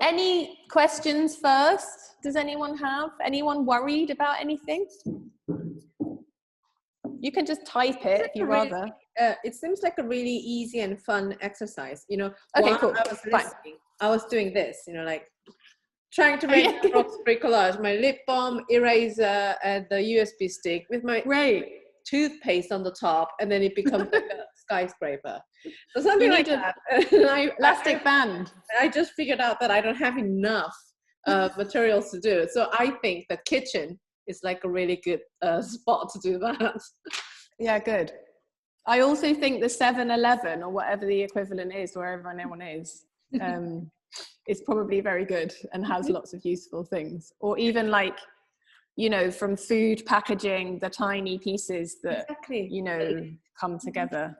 any questions first? Does anyone have? Anyone worried about anything? You can just type it if you rather. It seems like a really easy and fun exercise. You know, okay, while cool. I was listening, I was doing this, you know, like trying to make bricolage, my lip balm, eraser, and the USB stick with my toothpaste on the top, and then it becomes like a skyscraper. So something like that. Elastic band. I just figured out that I don't have enough materials to do it. So I think the kitchen is like a really good spot to do that. Yeah, good. I also think the 7-Eleven or whatever the equivalent is, wherever anyone is probably very good and has lots of useful things. Or even like, you know, from food packaging, the tiny pieces that, you know, come together.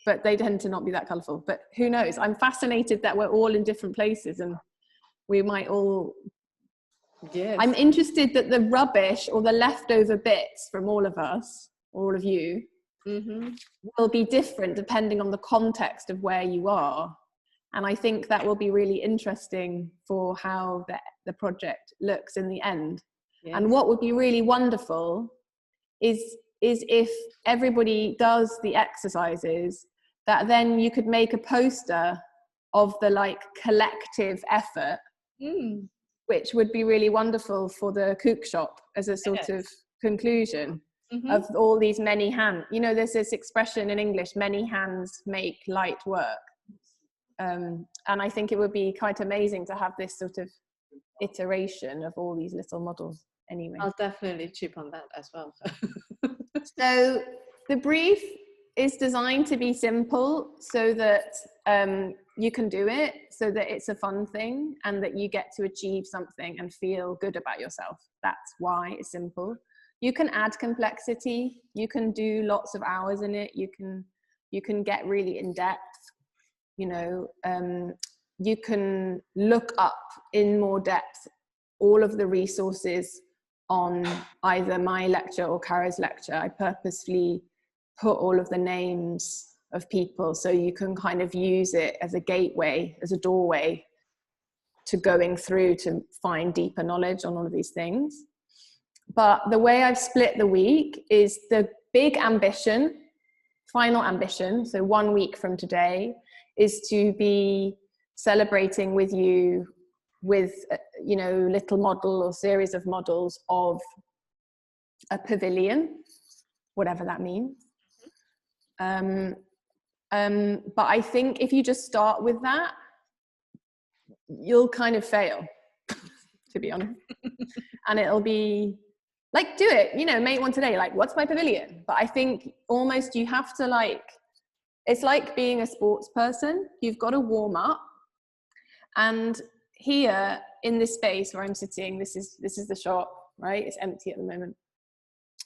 But they tend to not be that colourful. But who knows? I'm fascinated that we're all in different places and we might all... Yes. I'm interested that the rubbish or the leftover bits from all of us, all of you, will be different depending on the context of where you are. And I think that will be really interesting for how the project looks in the end. Yes. And what would be really wonderful is if everybody does the exercises, that then you could make a poster of the like collective effort, which would be really wonderful for the Kookshop as a sort of conclusion of all these many hands. You know, there's this expression in English, many hands make light work. And I think it would be quite amazing to have this sort of iteration of all these little models anyway. I'll definitely chip on that as well. So the brief is designed to be simple so that you can do it, so that it's a fun thing and that you get to achieve something and feel good about yourself. That's why it's simple. You can add complexity, you can do lots of hours in it, you can get really in depth, you know, you can look up in more depth all of the resources on either my lecture or Kara's lecture. I purposely put all of the names of people so you can kind of use it as a gateway, as a doorway to going through to find deeper knowledge on all of these things. But the way I've split the week is the big ambition, final ambition, so 1 week from today, is to be celebrating with you with, you know, little model or series of models of a pavilion, whatever that means. But I think if you just start with that, you'll kind of fail, to be honest. And it'll be like, do it, you know, make one today, like, what's my pavilion? But I think almost you have to like, it's like being a sports person. You've got to warm up. And here in this space where I'm sitting, this is the shop, right? It's empty at the moment.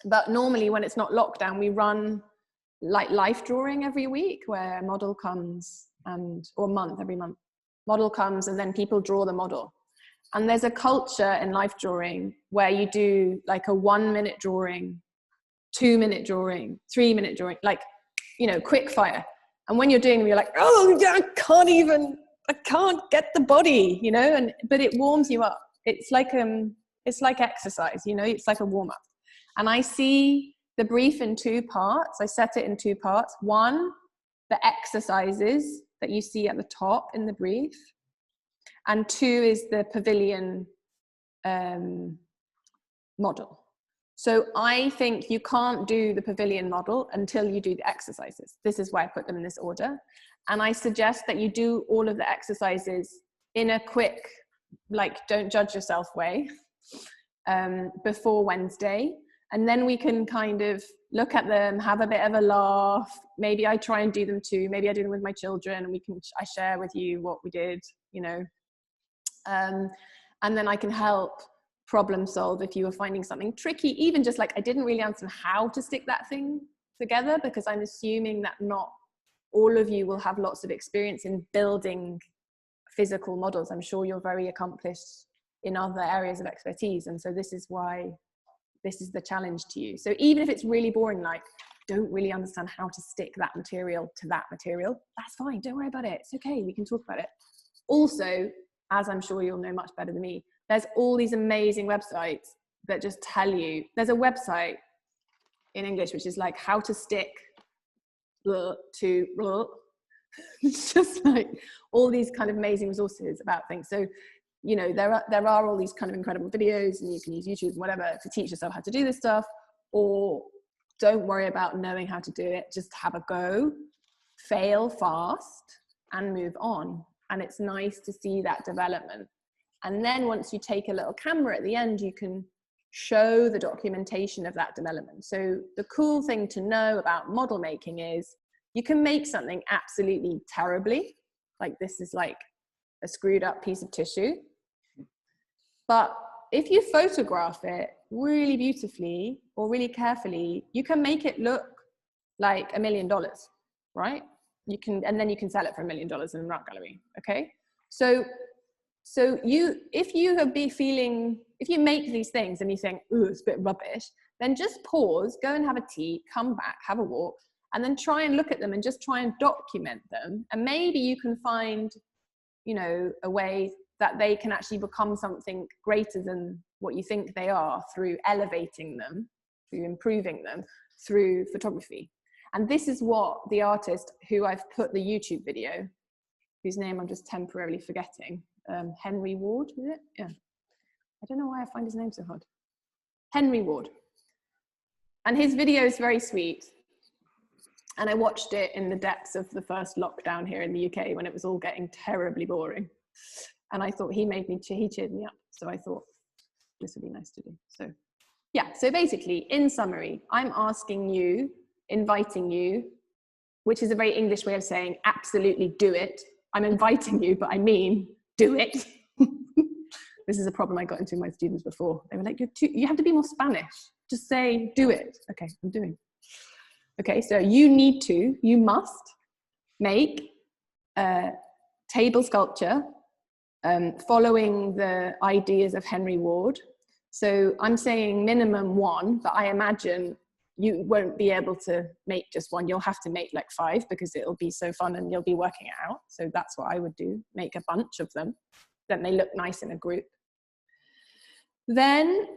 But normally when it's not lockdown, we run like life drawing every week, where a model comes every month. Model comes and then people draw the model. And there's a culture in life drawing where you do like a 1 minute drawing, 2 minute drawing, 3 minute drawing, like, you know, quick fire. And when you're doing them, you're like, oh, I can't get the body, you know, but it warms you up. It's like exercise, you know, it's like a warm up. And I see the brief in 2 parts. I set it in 2 parts. One, the exercises that you see at the top in the brief. And 2 is the pavilion model. So I think you can't do the pavilion model until you do the exercises. This is why I put them in this order. And I suggest that you do all of the exercises in a quick, like, don't judge yourself way before Wednesday. And then we can kind of look at them, have a bit of a laugh. Maybe I try and do them too. Maybe I do them with my children, and I share with you what we did, you know. And then I can help problem solve if you were finding something tricky, even just like I didn't really understand how to stick that thing together, because I'm assuming that not all of you will have lots of experience in building physical models. I'm sure you're very accomplished in other areas of expertise, and so this is why this is the challenge to you. So even if it's really boring, like, don't really understand how to stick that material to that material, that's fine, don't worry about it, it's okay, we can talk about it. Also, as I'm sure you'll know much better than me, there's all these amazing websites that just tell you, there's a website in English which is like how to stick to it's just like all these kind of amazing resources about things. So, you know, there are all these kind of incredible videos, and you can use YouTube and whatever to teach yourself how to do this stuff, or don't worry about knowing how to do it, just have a go, fail fast and move on. And it's nice to see that development. And then once you take a little camera at the end, you can show the documentation of that development. So the cool thing to know about model making is you can make something absolutely terribly, like this is like a screwed up piece of tissue. But if you photograph it really beautifully or really carefully, you can make it look like $1 million, right? You can, and then you can sell it for $1 million in an art gallery. Okay, so if you make these things and you think, ooh, it's a bit rubbish, then just pause, go and have a tea, come back, have a walk, and then try and look at them and just try and document them. And maybe you can find, you know, a way that they can actually become something greater than what you think they are through elevating them, through improving them, through photography. And this is what the artist who I've put the YouTube video, whose name I'm just temporarily forgetting, Henry Ward, is it? Yeah. I don't know why I find his name so hard. Henry Ward. And his video is very sweet. And I watched it in the depths of the first lockdown here in the UK when it was all getting terribly boring. And I thought he cheered me up. So I thought this would be nice to do. So yeah, so basically in summary, I'm asking you, inviting you, which is a very English way of saying absolutely do it. I'm inviting you, but I mean do it. This is a problem I got into with my students before. They were like, you have to be more Spanish. Just say do it. Okay, I'm doing. Okay, so you must make a table sculpture following the ideas of Henry Ward. So I'm saying minimum 1, but I imagine you won't be able to make just 1. You'll have to make like 5 because it'll be so fun and you'll be working it out. So that's what I would do, make a bunch of them. Then they look nice in a group. Then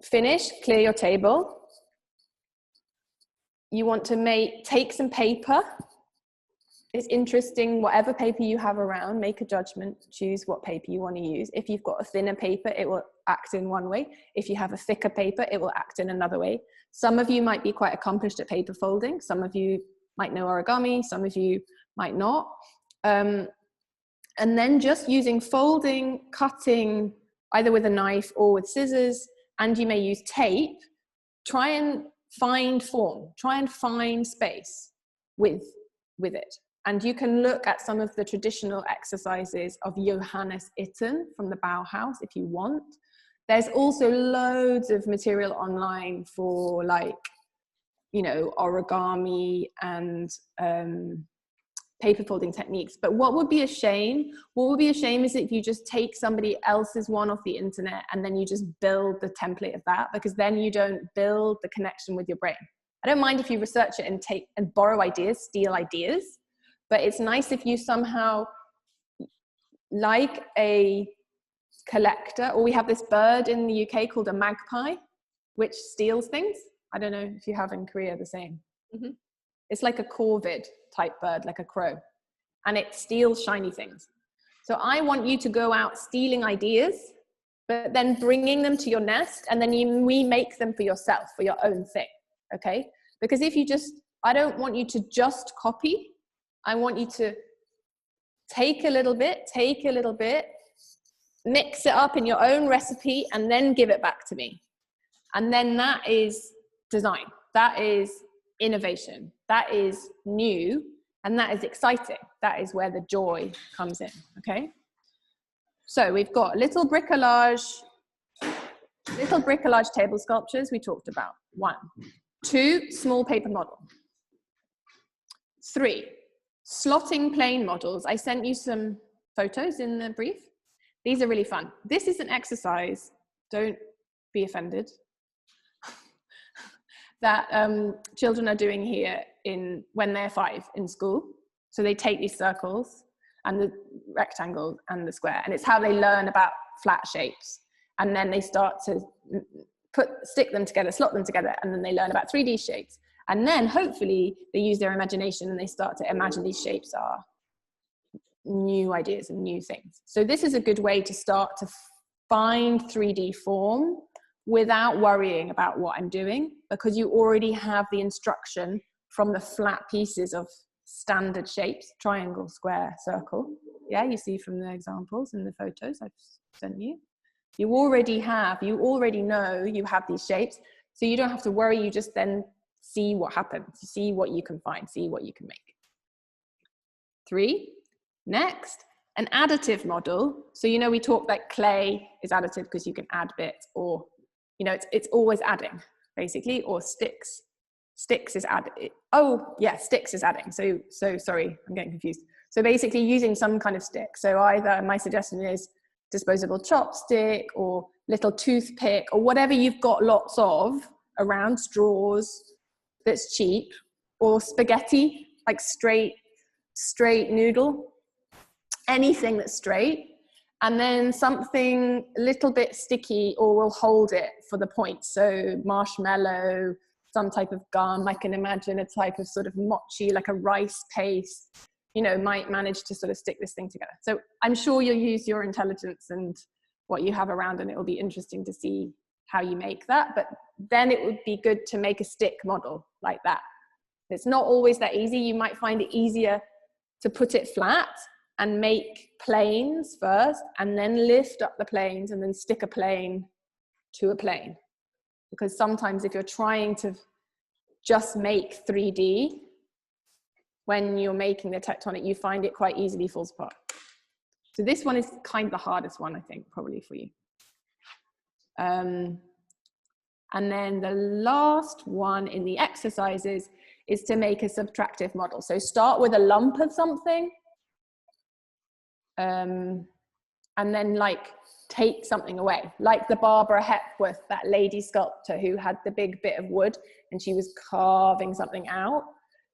finish, clear your table. You want to take some paper. It's interesting, whatever paper you have around, make a judgment, choose what paper you want to use. If you've got a thinner paper, it will act in one way. If you have a thicker paper, it will act in another way. Some of you might be quite accomplished at paper folding. Some of you might know origami, some of you might not. And then just using folding, cutting, either with a knife or with scissors, and you may use tape, try and find form, try and find space with it. And you can look at some of the traditional exercises of Johannes Itten from the Bauhaus if you want. There's also loads of material online for like, you know, origami and paper folding techniques. But what would be a shame? What would be a shame is if you just take somebody else's one off the internet and then you just build the template of that, because then you don't build the connection with your brain. I don't mind if you research it and take and borrow ideas, steal ideas, but it's nice if you somehow, like a collector, or we have this bird in the UK called a magpie, which steals things. I don't know if you have in Korea the same. Mm-hmm. It's like a corvid type bird, like a crow, and it steals shiny things. So I want you to go out stealing ideas, but then bringing them to your nest, and then you remake them for yourself, for your own thing, okay? Because if you just, I don't want you to just copy. I want you to take a little bit, mix it up in your own recipe, and then give it back to me. And then that is design. That is innovation. That is new, and that is exciting. That is where the joy comes in, okay? So we've got little bricolage table sculptures we talked about. 1. 2, small paper model. 3, slotting plain models. I sent you some photos in the brief. These are really fun. This is an exercise, don't be offended, that children are doing here when they're 5 in school. So they take these circles and the rectangle and the square, and it's how they learn about flat shapes. And then they start to stick them together, slot them together, and then they learn about 3D shapes. And then hopefully they use their imagination and they start to imagine these shapes are new ideas and new things. So this is a good way to start to find 3D form without worrying about what I'm doing, because you already have the instruction from the flat pieces of standard shapes, triangle, square, circle. Yeah, you see from the examples and the photos I've sent you. You already know you have these shapes, so you don't have to worry. You just then see what happens, see what you can find, see what you can make. 3, next, an additive model. So, you know, we talked like clay is additive because you can add bits, or, you know, it's always adding, basically, or sticks is adding. Oh, yeah, sticks is adding. So sorry, I'm getting confused. So basically using some kind of stick. So either my suggestion is disposable chopstick or little toothpick or whatever you've got lots of around, straws, that's cheap, or spaghetti, like straight noodle, anything that's straight, and then something a little bit sticky or will hold it for the point. So marshmallow, some type of gum. I can imagine a type of sort of mochi, like a rice paste, you know, might manage to sort of stick this thing together. So I'm sure you'll use your intelligence and what you have around, and it will be interesting to see how you make that. But then it would be good to make a stick model like that. It's not always that easy. You might find it easier to put it flat and make planes first, and then lift up the planes and then stick a plane to a plane. Because sometimes if you're trying to just make 3D, when you're making the tectonic, you find it quite easily falls apart. So this one is kind of the hardest one, I think, probably for you. And then the last one in the exercises is to make a subtractive model. So start with a lump of something, and then like take something away, like the Barbara Hepworth, that lady sculptor who had the big bit of wood and she was carving something out.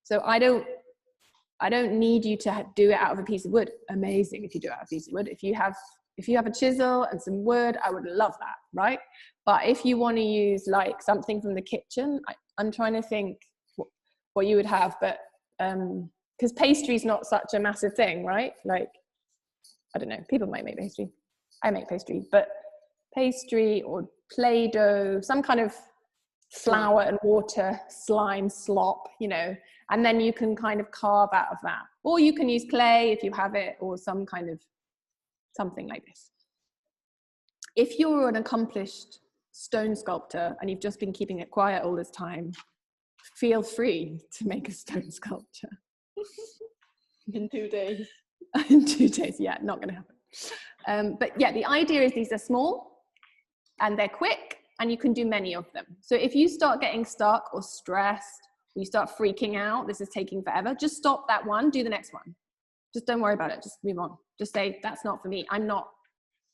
So I don't need you to do it out of a piece of wood. Amazing if you do it out of a piece of wood. If you have a chisel and some wood, I would love that, right? But if you want to use like something from the kitchen, I'm trying to think what you would have, but because pastry is not such a massive thing, right? Like, I don't know, people might make pastry. I make pastry, but pastry or Play-Doh, some kind of flour and water, slime, slop, you know, and then you can kind of carve out of that. Or you can use clay if you have it, or some kind of something like this. If you're an accomplished stone sculptor and you've just been keeping it quiet all this time, feel free to make a stone sculpture. In 2 days. In 2 days, yeah, not going to happen. But yeah, the idea is these are small, and they're quick, and you can do many of them. So if you start getting stuck or stressed, you start freaking out, this is taking forever, just stop that one, do the next one. Just don't worry about it, just move on. Just say, that's not for me. I'm not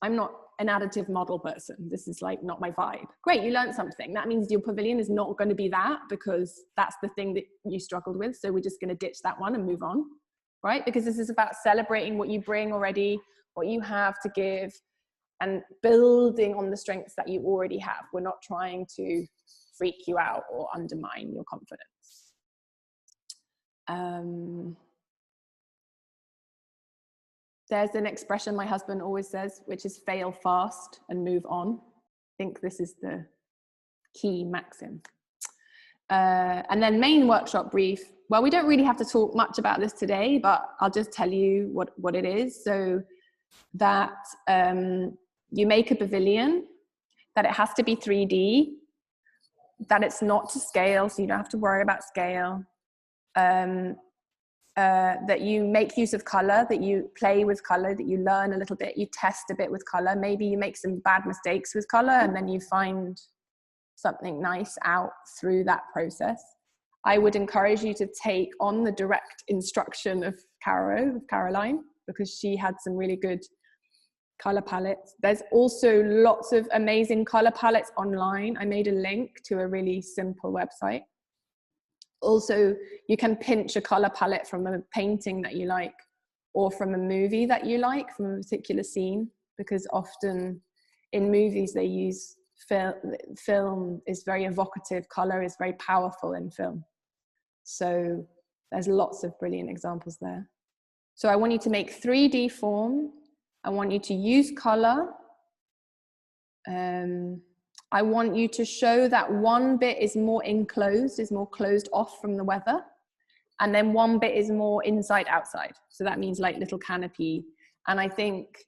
an additive model person. This is like not my vibe. Great, you learned something. That means your pavilion is not going to be that, because that's the thing that you struggled with. So we're just going to ditch that one and move on, right? Because this is about celebrating what you bring already, what you have to give, and building on the strengths that you already have. We're not trying to freak you out or undermine your confidence. There's an expression my husband always says, which is fail fast and move on. I think this is the key maxim. And then main workshop brief. Well, we don't really have to talk much about this today, but I'll just tell you what it is. So that you make a pavilion, that it has to be 3D, that it's not to scale, so you don't have to worry about scale. That you make use of color, that you play with color, that you learn a little bit, you test a bit with color. Maybe you make some bad mistakes with color, and then you find something nice out through that process. I would encourage you to take on the direct instruction of Caroline, because she had some really good color palettes. There's also lots of amazing color palettes online. I made a link to a really simple website. Also, you can pinch a color palette from a painting that you like, or from a movie that you like, from a particular scene, because often in movies they use film is very evocative, color is very powerful in film. So there's lots of brilliant examples there. So I want you to make 3D form. I want you to use color. I want you to show that one bit is more enclosed, is more closed off from the weather. And then one bit is more inside outside. So that means like little canopy. And I think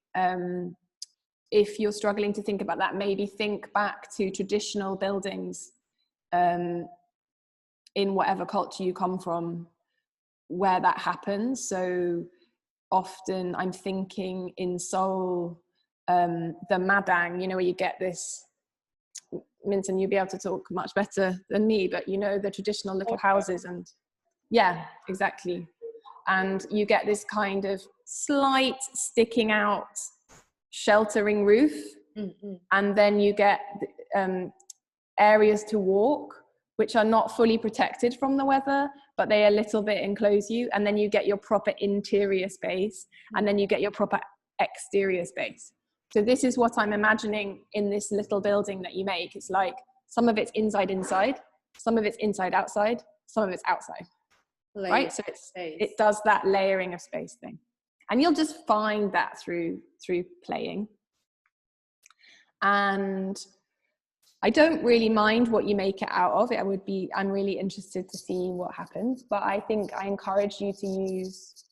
if you're struggling to think about that, maybe think back to traditional buildings in whatever culture you come from, where that happens. So often I'm thinking in Seoul, the Madang, you know, where you get this, Minton, you'll be able to talk much better than me, but you know, the traditional little houses, and yeah, exactly. And you get this kind of slight sticking out sheltering roof. Mm-hmm. And then you get areas to walk, which are not fully protected from the weather, but they a little bit enclose you. And then you get your proper interior space, and then you get your proper exterior space. So this is what I'm imagining in this little building that you make. It's like some of it's inside, some of it's inside, outside, some of it's outside, right? So it does that layering of space thing. And you'll just find that through playing. And I don't really mind what you make it out of. I'm really interested to see what happens. But I think I encourage you to use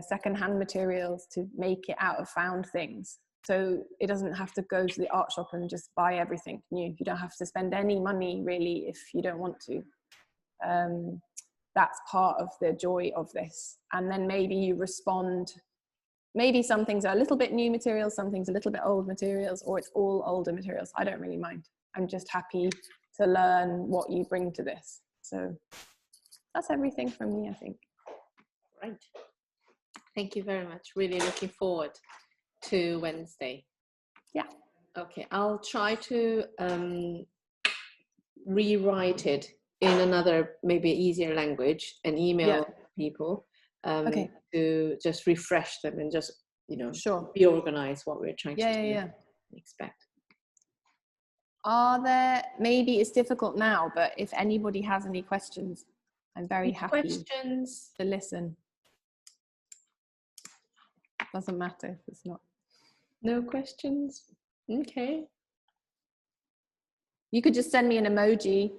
secondhand materials to make it out of found things. So it doesn't have to go to the art shop and just buy everything new. You don't have to spend any money really if you don't want to. That's part of the joy of this. And then maybe you respond, maybe some things are a little bit new materials, some things a little bit old materials, or it's all older materials. I don't really mind. I'm just happy to learn what you bring to this. So that's everything from me, I think. Right. Thank you very much. Really looking forward to Wednesday. Yeah. Okay, I'll try to rewrite it in another maybe easier language and email people to just refresh them and just, you know, be organized what we're trying to expect. Are there, maybe it's difficult now, but if anybody has any questions, I'm very happy to listen. Doesn't matter if it's not. No questions? Okay. You could just send me an emoji